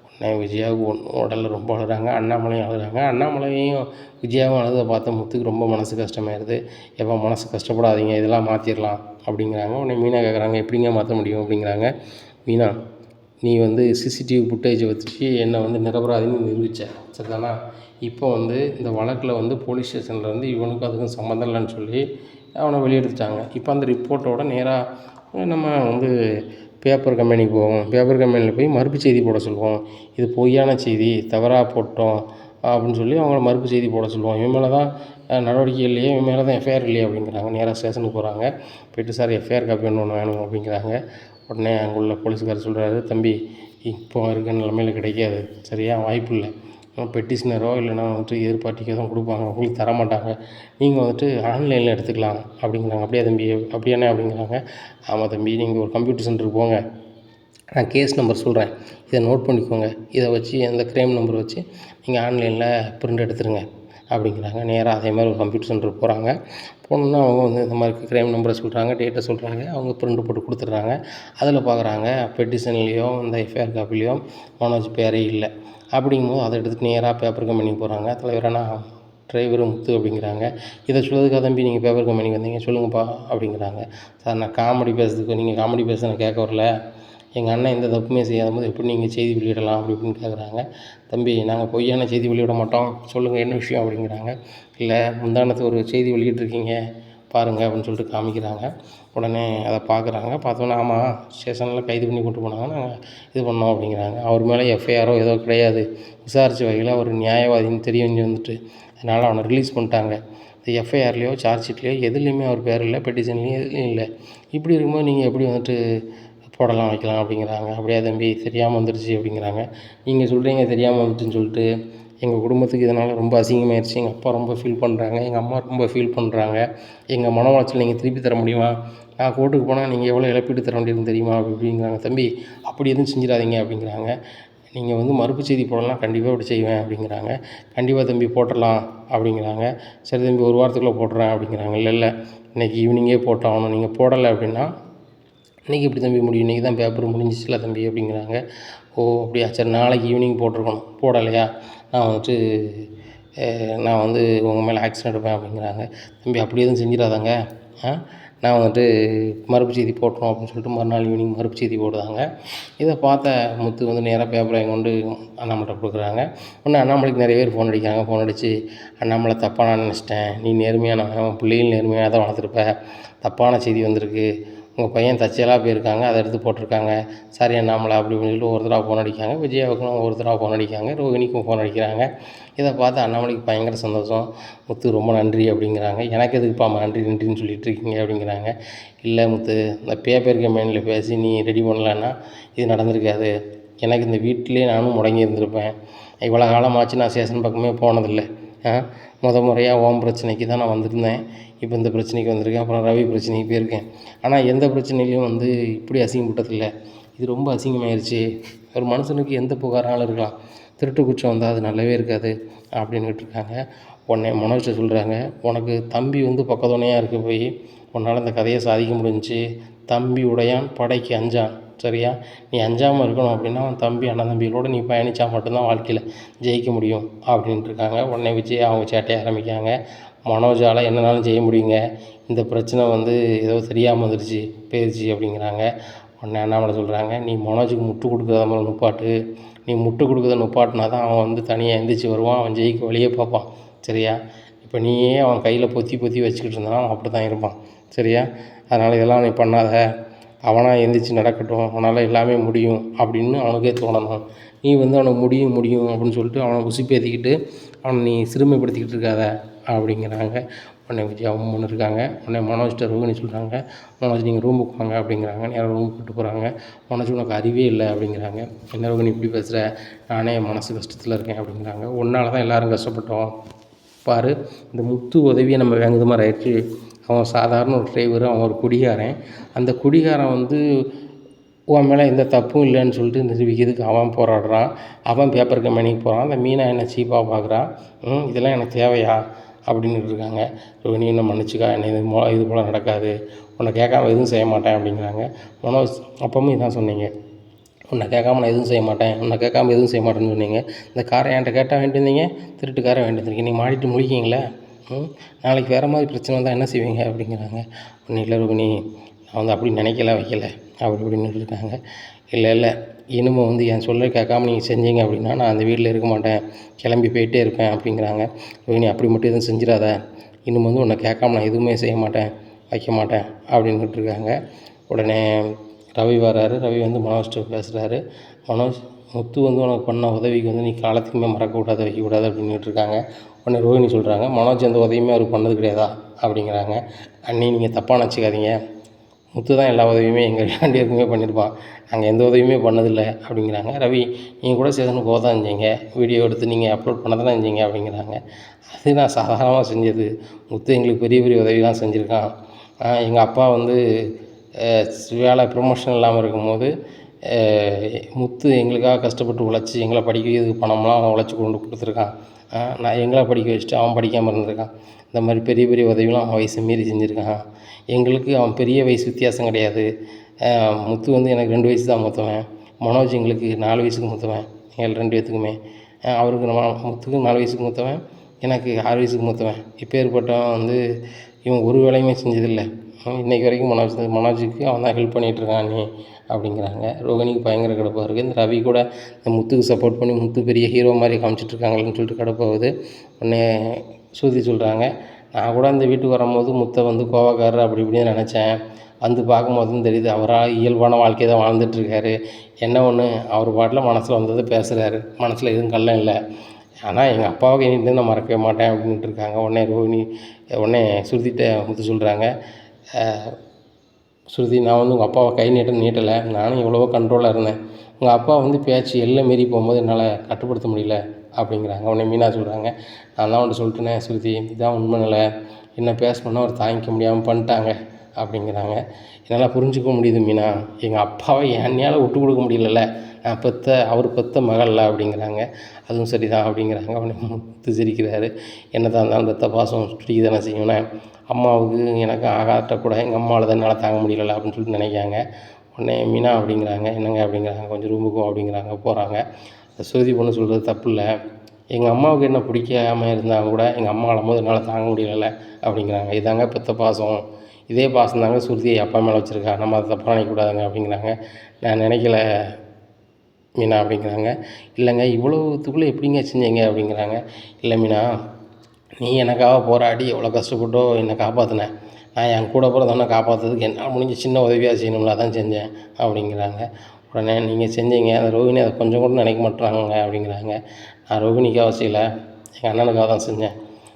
உடனே விஜயாவுக்கு உடலில் ரொம்ப அழுகிறாங்க, அண்ணாமலையும் அழுகிறாங்க. அண்ணாமலையும் விஜயாவும் அழுதை பார்த்த முத்துக்கு ரொம்ப மனசு கஷ்டமாயிருது. எப்போ மனசு கஷ்டப்படாதீங்க, இதெல்லாம் மாற்றிடலாம் அப்படிங்கிறாங்க. உடனே மீனா கேட்குறாங்க, எப்படிங்க மாற்ற முடியும் அப்படிங்கிறாங்க. மீனா நீ வந்து சிசிடிவி ஃபுட்டேஜை வச்சு என்னை வந்து நிரபராதின்னு நிரூபித்த சரிதானா, இப்போ வந்து இந்த வழக்கில் வந்து போலீஸ் ஸ்டேஷனில் வந்து இவனுக்கும் அதுக்கும் சம்மந்தம் இல்லைன்னு சொல்லி அவனை வெளியெடுத்துட்டாங்க. இப்போ அந்த ரிப்போர்ட்டோட நேராக நம்ம வந்து பேப்பர் கம்பெனிக்கு போவோம், பேப்பர் கம்பெனியில் போய் மறுப்பு செய்தி போட சொல்லுவோம், இது பொய்யான செய்தி தவறாக போட்டோம் அப்படின்னு சொல்லி அவங்கள மறுப்பு செய்தி போட சொல்லுவோம், இவன் மேலே தான் நடவடிக்கை இல்லையே, இவன் மேலே தான் எஃப்ஐஆர் இல்லையே அப்படிங்கிறாங்க. நேராக ஸ்டேஷனுக்கு போகிறாங்க. போய்ட்டு சார் எஃப்ஐஆர் காப்பி ஒன்று வேணும் அப்படிங்கிறாங்க. உடனே அங்கே உள்ள போலீஸ்காரர் சொல்கிறாரு, தம்பி இப்போ இருக்க நிலைமையில் கிடைக்காது, சரியா வாய்ப்பு இல்லை, பெட்டிஷனரோ இல்லைனா வந்துட்டு எதிர்பார்ட்டிக்கோ தான் கொடுப்பாங்க, உங்களுக்கு தரமாட்டாங்க. நீங்கள் வந்துட்டு ஆன்லைனில் எடுத்துக்கலாம் அப்படிங்கிறாங்க. அப்படியா தம்பி, அப்படியாண்ணே அப்படிங்கிறாங்க. ஆமாம் தம்பி, நீங்கள் ஒரு கம்ப்யூட்டர் சென்டருக்கு போங்க, நான் கேஸ் நம்பர் சொல்கிறேன், இதை நோட் பண்ணிக்கோங்க, இதை வச்சு அந்த கிரைம் நம்பர் வச்சு நீங்கள் ஆன்லைனில் பிரிண்ட் எடுத்துருங்க அப்படிங்கிறாங்க. நேராக அதே மாதிரி ஒரு கம்ப்யூட்டர் சென்டருக்கு போகிறாங்க. போனோன்னா அவங்க வந்து இந்த மாதிரி கிரைம் நம்பரை சொல்கிறாங்க, டேட்டை சொல்கிறாங்க, அவங்க பிரிண்ட் போட்டு கொடுத்துட்றாங்க. அதில் பார்க்குறாங்க பெட்டிஷன்லேயோ இந்த எஃப்ஐஆர் காப்பிலையோ மனோஜ் பேரே இல்லை. அப்படிங்கும்போது அதை எடுத்துகிட்டு நேராக பேப்பர் கம்பெனிக்கு போகிறாங்க. தலைவரானா டிரைவர் முத்து அப்படிங்கிறாங்க. இதை சொல்கிறதுக்காக தம்பி நீங்கள் பேப்பர் கம்பெனிக்கு வந்தீங்க, சொல்லுங்கப்பா அப்படிங்கிறாங்க. சார் நான் காமெடி பேசுறதுக்கு, நீங்கள் காமெடி பேச நான் கேட்க வரல, எங்கள் அண்ணன் எந்த தப்புமே செய்யாத போது எப்படி நீங்கள் செய்தி வெளியிடலாம் அப்படி இப்படின்னு கேட்குறாங்க. தம்பி நாங்கள் பொய்யான செய்தி வெளியிட மாட்டோம், சொல்லுங்கள் என்ன விஷயம் அப்படிங்கிறாங்க. இல்லை முந்தானத்து ஒரு செய்தி வெளியிட்ருக்கீங்க பாருங்கள் அப்படின்னு சொல்லிட்டு காமிக்கிறாங்க. உடனே அதை பார்க்குறாங்க. பார்த்தோன்னே ஆமாம், ஸ்டேஷனில் கைது பண்ணி கூட்டு போனாங்க, நாங்கள் இது பண்ணோம் அப்படிங்கிறாங்க. அவர் மேலே எஃப்ஐஆரோ ஏதோ கிடையாது, விசாரித்த வகையில் அவர் நியாயவாதின்னு தெரிய வந்துட்டு அதனால் அவனை ரிலீஸ் பண்ணிட்டாங்க. இந்த எஃப்ஐஆர்லேயோ சார்ஜ் ஷீட்லேயோ எதுலேயுமே அவர் பேர் இல்லை, பெட்டிஷன்லேயும் எதுலேயும் இல்லை. இப்படி இருக்கும்போது நீங்கள் எப்படி வந்துட்டு போடலாம் வைக்கலாம் அப்படிங்கிறாங்க. அப்படியா தம்பி, தெரியாமல் வந்துடுச்சு அப்படிங்கிறாங்க. நீங்கள் சொல்கிறீங்க தெரியாமல் வந்துட்டுன்னு சொல்லிட்டு, எங்கள் குடும்பத்துக்கு இதனால் ரொம்ப அசிங்கமாகிடுச்சு, எங்கள் அப்பா ரொம்ப ஃபீல் பண்ணுறாங்க, எங்கள் அம்மா ரொம்ப ஃபீல் பண்ணுறாங்க, எங்கள் மன உளைச்சல் நீங்கள் திருப்பி தர முடியுமா, நான் கோர்ட்டுக்கு போனால் நீங்கள் எவ்வளோ இழப்பீடு தர வேண்டியதுன்னு தெரியுமா அப்படிங்கிறாங்க. தம்பி அப்படி எதுவும் செஞ்சிடாதீங்க அப்படிங்கிறாங்க. நீங்கள் வந்து மறுப்பு செய்தி போடலாம், கண்டிப்பாக அப்படி செய்வேன் அப்படிங்கிறாங்க. கண்டிப்பாக தம்பி போட்டுடலாம் அப்படிங்கிறாங்க. சரி தம்பி ஒரு வாரத்துக்குள்ளே போட்டுறேன் அப்படிங்கிறாங்க. இல்லை இல்லை இன்றைக்கி ஈவினிங்கே போட்டாகணும், நீங்கள் போடலை அப்படின்னா இன்றைக்கி எப்படி தம்பி முடியும், இன்றைக்கி தான் பேப்பர் முடிஞ்சிச்சுல தம்பி அப்படிங்கிறாங்க. ஓ அப்படியா, சரி நாளைக்கு ஈவினிங் போட்டிருக்கணும், போடலையா நான் வந்து உங்கள் மேலே ஆக்ஷன் எடுப்பேன் அப்படிங்கிறாங்க. தம்பி அப்படி எதுவும் செஞ்சிடாதாங்க, நான் வந்துட்டு மறுப்பு செய்தி போட்டுரும் அப்படின்னு சொல்லிட்டு மறுநாள் ஈவினிங் மறுப்பு செய்தி போடுதாங்க. இதை பார்த்த முத்து வந்து நேராக பேப்பரை கொண்டு அண்ணாமலை கொடுக்குறாங்க. உடனே அண்ணாமலைக்கு நிறைய பேர் ஃபோன் அடிக்கிறாங்க. ஃபோன் அடித்து அண்ணாமலை தப்பாக நான் நினச்சிட்டேன், நீ நேர்மையான பிள்ளைகள் நேர்மையாக தான் வளர்த்துருப்ப, தப்பான செய்தி வந்திருக்கு, உங்கள் பையன் தற்செயலாக போயிருக்காங்க, அதை எடுத்து போட்டிருக்காங்க, சாரி அண்ணாமலை அப்படி இப்படின்னு சொல்லிட்டு ஒருத்தராக ஃபோன் அடிக்காங்க. விஜயாவுக்கும் ஒருத்தராக ஃபோன் அடிக்காங்க, ரோகிணிக்கும் ஃபோன் அடிக்கிறாங்க. இதை பார்த்து அண்ணாமலைக்கு பயங்கர சந்தோஷம். முத்து ரொம்ப நன்றி அப்படிங்கிறாங்க. எனக்கு எதுக்குப்பா நன்றின்னு சொல்லிட்டு இருக்கீங்க அப்படிங்கிறாங்க. இல்லை முத்து, இந்த பேப்பர் கம்பெனியில் பேசி நீ ரெடி பண்ணலன்னா இது நடந்திருக்காது, எனக்கு இந்த வீட்டிலே நானும் முடங்கி இருந்திருப்பேன், இவ்வளோ காலமாச்சு நான் ஸ்டேஷன் பக்கமே போனதில்லை, முறையாக ஓம் பிரச்சனைக்கு தான் நான் வந்திருந்தேன், இப்போ இந்த பிரச்சனைக்கு வந்திருக்கேன், அப்புறம் ரவி பிரச்சனைக்கு போயிருக்கேன், ஆனால் எந்த பிரச்சனையிலையும் வந்து இப்படி அசிங்கப்பட்டதில்லை, இது ரொம்ப அசிங்கமாயிருச்சு, ஒரு மனுஷனுக்கு எந்த புகாராலும் இருக்கலாம், திருட்டு குற்றம் வந்தால் அது நல்லாவே இருக்காது அப்படின்னுட்டு இருக்காங்க. உடனே மனோஜ்கிட்ட சொல்கிறாங்க, உனக்கு தம்பி வந்து பக்கத்துணையாக இருக்க போய் உன்னால் இந்த கதையை சாதிக்க முடிஞ்சிச்சு, தம்பி உடையான் படைக்கு அஞ்சான், சரியா, நீ அஞ்சாமல் இருக்கணும் அப்படின்னா அவன் தம்பி அண்ணன் தம்பிகளோடு நீ பயணித்தா மட்டும்தான் வாழ்க்கையில் ஜெயிக்க முடியும் அப்படின்ட்டு இருக்காங்க. உடனே விஜய் அவங்க சேட்டையை ஆரம்பிக்காங்க. மனோஜால் என்னன்னாலும் செய்ய முடியுங்க, இந்த பிரச்சனை வந்து ஏதோ தெரியாமல் வந்துடுச்சு போயிடுச்சு அப்படிங்கிறாங்க. உடனே அண்ணாமலை சொல்கிறாங்க, நீ மனோஜுக்கு முட்டு கொடுக்குறத மாதிரி நுப்பாட்டு, நீ முட்டு கொடுக்குறத நுப்பாட்டினா தான் அவன் வந்து தனியாக எந்திரிச்சு வருவான், அவன் ஜெயிக்க வழியே பார்ப்பான், சரியா, இப்போ நீயே அவன் கையில் பொத்தி வச்சுக்கிட்டு இருந்தாலும் அவன் அப்படி தான் இருப்பான், சரியா, அதனால் இதெல்லாம் நீ பண்ணாத, அவனாக எந்திரிச்சு நடக்கட்டும், அவனால் எல்லாமே முடியும் அப்படின்னு அவனுக்கே தோணணும், நீ வந்து அவனுக்கு முடியும் அப்படின்னு சொல்லிட்டு அவனை உசுப்பேற்றிக்கிட்டு அவனை நீ சிறுமைப்படுத்திக்கிட்டு இருக்காத அப்படிங்கிறாங்க. உடனே விஜய் அவங்க இருக்காங்க. உடனே மனோஜ்கிட்ட ரோகிணி சொல்கிறாங்க, மனோஜ் நீங்கள் ரூமுக்கு வாங்க அப்படிங்கிறாங்க. நேராக ரூமுக்கு கூப்பிட்டு போகிறாங்க. மனோஜ் உனக்கு அறிவே இல்லை அப்படிங்கிறாங்க. என்ன ரோகிணி இப்படி பேசுகிற, நானே மனசு கஷ்டத்தில் இருக்கேன் அப்படிங்கிறாங்க. உன்னால் தான் எல்லோரும் கஷ்டப்பட்டோம் பாரு, இந்த முத்து உதவியை நம்ம வேங்குது மாதிரி ஆயிடுச்சு, அவன் சாதாரண ஒரு டிரைவர், அவன் ஒரு குடிகாரன், அந்த குடிகாரன் வந்து உன் மேலே எந்த தப்பும் இல்லைன்னு சொல்லிட்டு நிரூபிக்கிறதுக்கு அவன் போராடுறான், அவன் பேப்பர் கம்பெனிக்கு போகிறான், அந்த மீனா என்னை சீப்பாக பார்க்குறான், இதெல்லாம் எனக்கு தேவையா அப்படின்னுட்டு இருக்காங்க. ரோகிணி என்னை மன்னிச்சுக்கா, என்னை இது போல் நடக்காது, உன்னை கேட்காம எதுவும் செய்ய மாட்டேன் அப்படிங்கிறாங்க. மனோஜ் அப்பவும் இதான் சொன்னீங்க, உன்னை கேட்காம நான் எதுவும் செய்ய மாட்டேன், உன்னை கேட்காம எதுவும் செய்ய மாட்டேன்னு சொன்னீங்க, இந்த காரை என்கிட்ட கேட்டால் வேண்டியிருந்தீங்க, திருட்டுக்காரை வேண்டியிருந்தீங்க, நீங்கள் மாட்டிட்டு முழிக்கிங்களே, நாளைக்கு வேறு மாதிரி பிரச்சனை வந்தால் என்ன செய்வீங்க அப்படிங்கிறாங்க. ஒன்றும் இல்லை ரோகிணி, நான் வந்து அப்படி நினைக்கல வைக்கல அப்படி இப்படின்னு இருக்காங்க. இல்லை இனிமேல் வந்து என் சொல்ல கேட்காம நீங்கள் செஞ்சீங்க அப்படின்னா நான் அந்த வீட்டில் இருக்க மாட்டேன், கிளம்பி போயிட்டே இருப்பேன் அப்படிங்கிறாங்க. ரோகிணி அப்படி மட்டும் எதுவும் செஞ்சிடாத, இனிமேல் வந்து உன்னை கேட்காம நான் எதுவுமே செய்ய மாட்டேன் வைக்க மாட்டேன் அப்படின்ட்டு இருக்காங்க. உடனே ரவி வராரு. ரவி வந்து மனோஜ்கிட்ட பேசுகிறாரு. மனோஜ், முத்து வந்து உனக்கு பண்ண உதவிக்கு வந்து நீ காலத்துக்குமே மறக்கக்கூடாது வைக்கக்கூடாது அப்படின்ட்டு இருக்காங்க. உடனே ரோஹிணி சொல்கிறாங்க, மனோஜ் எந்த உதவியுமே அவருக்கு பண்ணது கிடையாதா அப்படிங்கிறாங்க. அண்ணி நீங்கள் தப்பாக நினச்சிக்காதீங்க, முத்து தான் எல்லா உதவியுமே எங்கள் 2 பேருக்குமே பண்ணியிருப்பான். நாங்கள் எந்த உதவியுமே பண்ணதில்லை அப்படிங்கிறாங்க. ரவி, நீங்கள் கூட சேதனு போக தான் செஞ்சீங்க, வீடியோ எடுத்து நீங்கள் அப்லோட் பண்ண தானே செஞ்சீங்க அப்படிங்கிறாங்க. அது நான் சாதாரணமாக செஞ்சது. முத்து எங்களுக்கு பெரிய பெரிய உதவிலாம் செஞ்சுருக்கான். எங்கள் அப்பா வந்து வேலை ப்ரொமோஷன் இல்லாமல் இருக்கும்போது முத்து எங்களுக்காக கஷ்டப்பட்டு உழைச்சி எங்களை படிக்க வைக்கிறதுக்கு பணம்லாம் அவன் உழைச்சி கொண்டு கொடுத்துருக்கான். நான் எங்களை படிக்க வச்சுட்டு அவன் படிக்காமல் இருந்திருக்கான். இந்த மாதிரி பெரிய பெரிய உதவிலாம் அவன் வயசை மீறி செஞ்சுருக்கான். எங்களுக்கு அவன் பெரிய வயசு வித்தியாசம் கிடையாது. முத்து வந்து எனக்கு 2 வயசு தான் மூத்தவன். மனோஜ் எங்களுக்கு 4 வயசுக்கு மூத்தவன். எங்கள் 2 பேர்த்துக்குமே அவருக்கு முத்துக்கு 4 வயசுக்கு மூத்தவன், எனக்கு 6 வயசுக்கு மூத்தவன். இப்பேற்பட்டவன் வந்து இவன் ஒரு வேலையுமே செஞ்சதில்லை. இன்றைக்கி வரைக்கும் மனோஜுக்கு அவன் தான் ஹெல்ப் பண்ணிகிட்ருக்கான் நீ அப்படிங்கிறாங்க. ரோகிணிக்கு பயங்கர கடுப்பாக இருக்குது. இந்த ரவி கூட இந்த முத்துக்கு சப்போர்ட் பண்ணி முத்து பெரிய ஹீரோ மாதிரி காமிச்சிட்ருக்காங்களேன்னு சொல்லிட்டு கடுப்பாகுது. உடனே ஸ்ருதி சொல்கிறாங்க, நான் கூட அந்த வீட்டுக்கு வரும்போது முத்தை வந்து கோவக்காரர் அப்படி இப்படின்னு நினச்சேன். வந்து பார்க்கும்போது தான் தெரியுது அவராக இயல்பான வாழ்க்கையை தான் வாழ்ந்துட்டுருக்காரு. என்ன ஒன்று, அவர் பாட்டில் மனசில் வந்ததை பேசுகிறாரு, மனசில் எதுவும் கள்ளம் இல்லை. ஆனால் எங்கள் அப்பாவுக்கு இனிமேல் நான் மறக்கவே மாட்டேன் அப்படின்ட்டு இருக்காங்க. உடனே ஸ்ருதிகிட்ட முத்து சொல்கிறாங்க, ஸ்ருதி, நான் வந்து உங்கள் அப்பாவை கை நீட்டலை, நானும் எவ்வளவோ கண்ட்ரோலாக இருந்தேன். உங்கள் அப்பா வந்து பேச்சு எல்லை மீறி போகும்போது என்னால் கட்டுப்படுத்த முடியல அப்படிங்கிறாங்க. உடனே மீனா சொல்கிறாங்க, நான் தான் அவன்கிட்ட சொல்லிட்டேனே ஸ்ருதி, இதுதான் உண்மை நிலை, என்ன பேசணுன்னா அவர் தாங்கிக்க முடியாமல் பண்ணிட்டாங்க அப்படிங்கிறாங்க. என்னால் புரிஞ்சுக்க முடியுது மீனா, எங்கள் அப்பாவை என்னையால் விட்டு கொடுக்க முடியலல்ல, நான் அவர் பெற்ற மகள்ல அப்படிங்கிறாங்க. அதுவும் சரி தான் அப்படிங்கிறாங்க. உடனே முத்து சிரிக்கிறாரு. என்ன தான் இருந்தாலும் பெற்ற பாசம் பிடிக்க தானே செய்வேனே, அம்மாவுக்கு எனக்கு ஆகாட்டக்கூட எங்கள் அம்மாவில் தான் என்னால் தாங்க முடியல அப்படின்னு சொல்லிட்டு நினைக்காங்க. உடனே மீனா அப்படிங்கிறாங்க, என்னங்க அப்படிங்கிறாங்க, கொஞ்சம் ரூமுக்கும் அப்படிங்கிறாங்க. போகிறாங்க. ஸ்ருதி பொண்ணு சொல்கிறது தப்பு இல்லை, எங்கள் அம்மாவுக்கு என்ன பிடிக்காமல் இருந்தால் கூட எங்கள் அம்மா அழும்போது என்னால் தாங்க முடியலை அப்படிங்கிறாங்க. இதாங்க பெற்ற பாசம், இதே பாசம் தாங்க ஸ்ருதியை அப்பா மேலே வச்சுருக்கா, நம்ம அதை தப்பாக நினைக்கக்கூடாதுங்க அப்படிங்கிறாங்க. நான் நினைக்கல மீனா அப்படிங்கிறாங்க. இல்லைங்க, இவ்வளோத்துக்குள்ளே எப்படிங்க செஞ்சீங்க அப்படிங்கிறாங்க. இல்லை மீனா, நீ எனக்காக போராடி எவ்வளோ கஷ்டப்பட்டோ என்னை காப்பாற்றினேன், நான் என் கூட பிறந்தவனை காப்பாற்றுறதுக்கு என்னால் முடிஞ்ச சின்ன உதவியாக செய்யணும்ல, அதான் செஞ்சேன் அப்படிங்கிறாங்க. உடனே நீங்கள் செஞ்சீங்க, அந்த ரோகிணி அதை கொஞ்சம் கூட நினைக்க மாட்டுறாங்க அப்படிங்கிறாங்க. நான் ரோகிணிக்காக செய்யலை, எங்கள் அண்ணனுக்காக தான் செஞ்சேன்.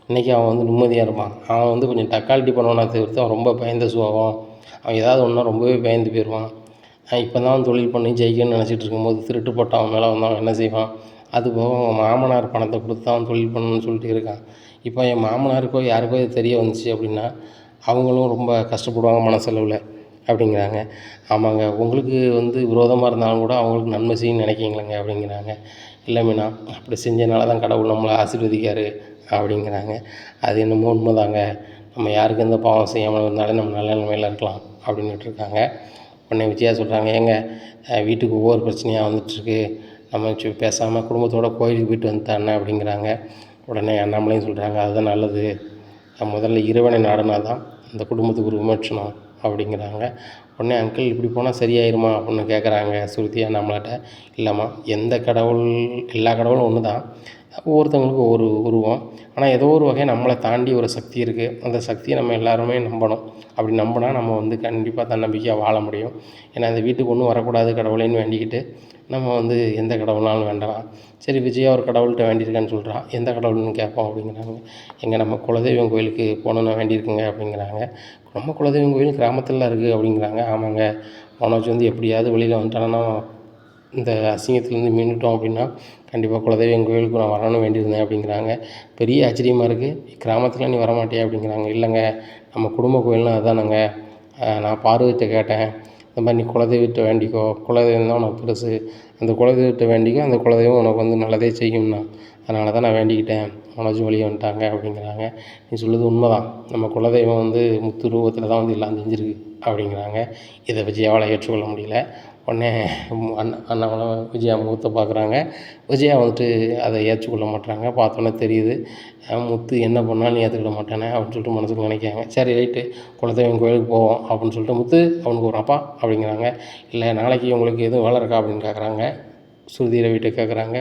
இன்றைக்கி அவன் வந்து நிம்மதியாக இருப்பான். அவன் வந்து கொஞ்சம் டக்காலிட்டி பண்ணுவானா தவிர்த்து அவன் ரொம்ப பயந்த சுபாவம். அவன் ஏதாவது ஒன்றா ரொம்பவே பயந்து போயிடுவான். இப்போ தான் அவன் தொழில் பண்ணி ஜெயிக்கணும்னு நினச்சிட்டு இருக்கும்போது திருட்டு போட்டு அவன் மேலே வந்தால் அவன் என்ன செய்வான். அதுபோக அவன் மாமனார் பணத்தை கொடுத்து அவன் தொழில் பண்ணணும்னு சொல்லிட்டு இருக்கான். இப்போ என் மாமனாருக்கோ யாருக்கோ இது தெரிய வந்துச்சு அப்படின்னா அவங்களும் ரொம்ப கஷ்டப்படுவாங்க மனசளவில் அப்படிங்கிறாங்க. ஆமாங்க, உங்களுக்கு வந்து விரோதமாக இருந்தாலும் கூட அவங்களுக்கு நன்மை செய்யணும்னு நினைக்கிங்களேங்க அப்படிங்கிறாங்க. இல்லை மீனா, அப்படி செஞ்சனால தான் கடவுள் நம்மளை ஆசீர்வதிக்கார் அப்படிங்கிறாங்க. அது என்னமோ உண்மைதாங்க, நம்ம யாருக்கு எந்த பாவம் செய்யாமல் இருந்தாலே நம்ம நல்ல நிலைமையில் இருக்கலாம் அப்படின்னுட்டு இருக்காங்க. உடனே விஜயா சொல்கிறாங்க, ஏங்க வீட்டுக்கு ஒவ்வொரு பிரச்சனையாக வந்துட்டுருக்கு, நம்ம பேசாமல் குடும்பத்தோடு கோயிலுக்கு போயிட்டு வந்துட்டானே அப்படிங்கிறாங்க. உடனே அண்ணாமலையும் சொல்கிறாங்க, அதுதான் நல்லது, முதல்ல இறைவனை நாடினா தான் அந்த குடும்பத்துக்கு ஒரு விமோச்சனம் அப்படிங்கிறாங்க. உடனே அங்கிள் இப்படி போனால் சரியாயிருமா அப்படின்னு கேட்குறாங்க ஸ்ருதி அண்ணாமலைட்ட. இல்லைம்மா, எல்லா கடவுளும் ஒன்று தான், ஒவ்வொருத்தவங்களுக்கும் ஒவ்வொரு உருவம். ஆனால் ஏதோ ஒரு வகை நம்மளை தாண்டி ஒரு சக்தி இருக்குது, அந்த சக்தியை நம்ம எல்லாருமே நம்பணும். அப்படி நம்பினா நம்ம வந்து கண்டிப்பாக தன்னம்பிக்கையாக வாழ முடியும். ஏன்னா இந்த வீட்டுக்கு ஒன்றும் வரக்கூடாது கடவுளேன்னு வேண்டிக்கிட்டு நம்ம வந்து எந்த கடவுள்னாலும் வேண்டலாம். சரி, விஜயா ஒரு கடவுள்கிட்ட வேண்டியிருக்கேன்னு சொல்கிறான், எந்த கடவுள்னு கேட்போம் அப்படிங்கிறாங்க. நம்ம குலதெய்வம் கோயிலுக்கு போகணுன்னு வேண்டியிருக்குங்க அப்படிங்கிறாங்க. நம்ம குலதெய்வம் கோயில் கிராமத்தில் இருக்குது அப்படிங்கிறாங்க. ஆமாங்க, மனோஜ் வந்து எப்படியாவது வெளியில் வந்துட்டானா இந்த அசிங்கத்துலேருந்து மீண்டுட்டோம் அப்படின்னா கண்டிப்பாக குலதெய்வம் கோயிலுக்கு நான் வரணும்னு வேண்டியிருந்தேன் அப்படிங்கிறாங்க. பெரிய ஆச்சரியமாக இருக்குது, கிராமத்தில் நீ வரமாட்டியா அப்படிங்கிறாங்க. இல்லைங்க, நம்ம குடும்ப கோயில்னால் அதுதானங்க, நான் பார்வதிட்ட கேட்டேன், இந்த மாதிரி நீ குலதெய்வத்தை வேண்டிக்கோ, குலதெய்வம் தான் உனக்கு பெருசு, அந்த குலதெய்வத்தை வேண்டிக்கோ, அந்த குலதெய்வம் உனக்கு வந்து நல்லதே செய்யும்னா, அதனால தான் நான் வேண்டிக்கிட்டேன், மனோஜ் வெளியே வந்துட்டாங்க அப்படிங்கிறாங்க. நீ சொல்லுறது உண்மை தான், நம்ம குலதெய்வம் வந்து முத்து ரூபத்தில் தான் வந்து எல்லாம் செஞ்சுருக்கு அப்படிங்கிறாங்க. இதை விஜயாவால் ஏற்றுக்கொள்ள முடியல. உடனே அண்ணாமலை விஜயா முகத்தை பார்க்குறாங்க. விஜயா வந்துட்டு அதை ஏற்றுக்கொள்ள மாட்றாங்க. பார்த்தோன்னே தெரியுது, முத்து என்ன பண்ணாலும் நீ ஏற்றுக்கிட மாட்டானே அப்படின்னு சொல்லிட்டு மனசுக்கு நினைக்கிறாங்க. சரி ரைட்டு, குலதெய்வம் கோயிலுக்கு போவோம் அப்படின்னு சொல்லிட்டு முத்து அவனுக்கு ஒரு அப்பா அப்படிங்கிறாங்க. இல்லை, நாளைக்கு உங்களுக்கு எதுவும் வேலை இருக்கா அப்படின்னு கேட்குறாங்க. ஸ்ருதி ரவிகிட்ட கேட்குறாங்க,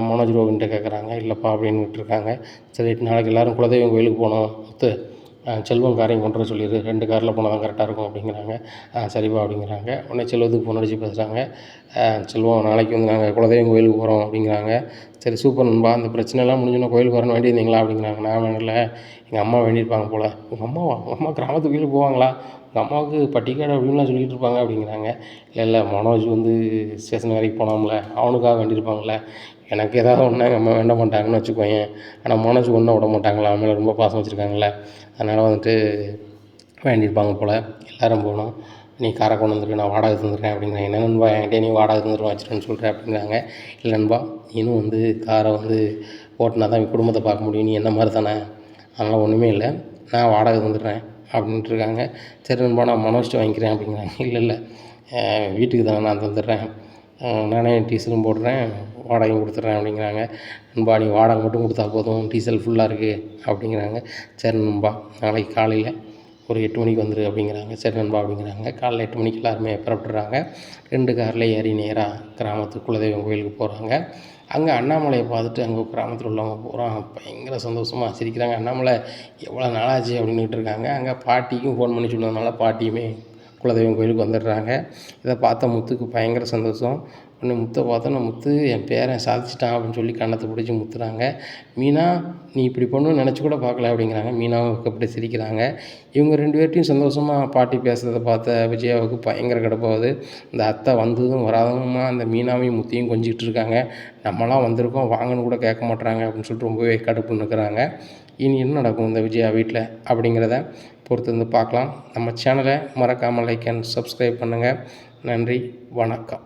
மனோஜ் ரோகின்கிட்ட கேட்குறாங்க. இல்லைப்பா அப்படின்னுட்டு இருக்காங்க. சரி ரைட்டு, நாளைக்கு எல்லோரும் குலதெய்வம் கோயிலுக்கு போகணும் முத்து, செல்வம் காரையும் கொண்டு வர சொல்லிடு, 2 காரில் போனால் தான் கரெக்டாக இருக்கும் அப்படிங்கிறாங்க. சரிப்பா அப்படிங்கிறாங்க. உடனே செல்வத்துக்கு ஃபோன் அடித்து பேசுகிறாங்க. செல்வம், நாளைக்கு வந்து நாங்கள் குலதெய்வம் கோயிலுக்கு போகிறோம் அப்படிங்கிறாங்க. சரி சூப்பர் நண்பா, அந்த பிரச்சனைலாம் முடிஞ்சோன்னா கோயிலுக்கு வரணும் வேண்டியிருந்தீங்களா அப்படிங்கிறாங்க. நான் வேணல, எங்கள் அம்மா வேண்டியிருப்பாங்க போல். உங்கள் அம்மாவா? உங்கள் அம்மா கிராமத்து கோயிலுக்கு போவாங்களா? உங்கள் அம்மாவுக்கு பட்டிக்காடு அப்படின்லாம் சொல்லிகிட்டு இருப்பாங்க அப்படிங்கிறாங்க. இல்லை மனோஜ் வந்து ஸ்டேஷன் வரைக்கும் போனாம்ல, அவனுக்காக வேண்டியிருப்பாங்கள்ல. எனக்கு ஏதாவது ஒன்றா எங்கள் அம்மா வேண்ட மாட்டாங்கன்னு வச்சுக்கோயேன். ஆனால் மனோஜுக்கு ஒன்றும் விட மாட்டாங்களா, அவன் மேலே ரொம்ப பாசம் வச்சுருக்காங்களே. அதனால் வந்துட்டு வேண்டியிருப்பாங்க போல். எல்லோரும் போகணும். நீ காரை கொண்டு வந்துருக்கு, நான் வாடகை தந்துடுறேன் அப்படிங்கிறாங்க. என்ன நண்பா என்கிட்ட நீ வாடகை தந்துடுவேன் வச்சுருன்னு சொல்கிறேன் அப்படிங்கிறாங்க. இல்லை நண்பா, நீனும் வந்து காரை வந்து ஓட்டினா தான் குடும்பத்தை பார்க்க முடியும், நீ என்ன மாதிரி தானே, அதனால் ஒன்றுமே இல்லை, நான் வாடகை தந்துடுறேன் அப்படின்ட்டு இருக்காங்க. சரி நண்பா, நான் மனோஜ்ட்டு வாங்கிக்கிறேன் அப்படிங்கிறாங்க. இல்லை வீட்டுக்கு தானே நான் தந்துடுறேன், நானே டீசலும் போடுறேன், வாடகையும் கொடுத்துட்றேன் அப்படிங்கிறாங்க. நண்பா நீ வாடகை மட்டும் கொடுத்தா போதும், டீசல் ஃபுல்லாக இருக்குது அப்படிங்கிறாங்க. சரி நண்பா, நாளைக்கு காலையில் ஒரு 8 மணிக்கு வந்துரு அப்படிங்கிறாங்க. சரி நண்பா அப்படிங்கிறாங்க. காலைல 8 மணிக்கு எல்லாருமே புறப்பட்டுறாங்க. 2 காரில் ஏறி நேராக கிராமத்துக்கு குலதெய்வம் கோயிலுக்கு போகிறாங்க. அங்கே அண்ணாமலையை பார்த்துட்டு அங்கே கிராமத்தில் உள்ளவங்க பூரா பயங்கர சந்தோஷமாக சிரிக்கிறாங்க. அண்ணாமலை எவ்வளோ நாளாச்சு அப்படின்னுட்டு இருக்காங்க. அங்கே பாட்டிக்கும் ஃபோன் பண்ணி சொன்னதுனால பாட்டியுமே குலதெய்வம் கோயிலுக்கு வந்துடுறாங்க. இதை பார்த்த முத்துக்கு பயங்கர சந்தோஷம். உடனே முத்தை பார்த்தோன்னா, முத்து என் பேரன் சாதிச்சிட்டான் அப்படின்னு சொல்லி கன்னத்தை பிடிச்சி முத்துறாங்க. மீனா நீ இப்படி பண்ணுன்னு நினச்சி கூட பார்க்கல அப்படிங்கிறாங்க. மீனாவும் வெட்கப்பட்டு சிரிக்கிறாங்க. இவங்க 2 பேர்ட்டையும் சந்தோஷமாக பாட்டி பேசுகிறத பார்த்த விஜயாவுக்கு பயங்கர கடுப்பாகுது. இந்த அத்தை வந்ததும் வராததுமா அந்த மீனாவையும் முத்தையும் கொஞ்சிக்கிட்டு இருக்காங்க. நம்மளாம் வந்திருக்கோம் வாங்கன்னு கூட கேட்க மாட்றாங்க அப்படின்னு சொல்லிட்டு ரொம்பவே கடுப்புன்னு இருக்கிறாங்க. இனி என்ன நடக்கும் இந்த விஜயா வீட்டில் அப்படிங்கிறத பொறுத்து வந்து பார்க்கலாம். நம்ம சேனலை மறக்காமல் லைக் அண்ட் சப்ஸ்கிரைப் பண்ணுங்கள். நன்றி, வணக்கம்.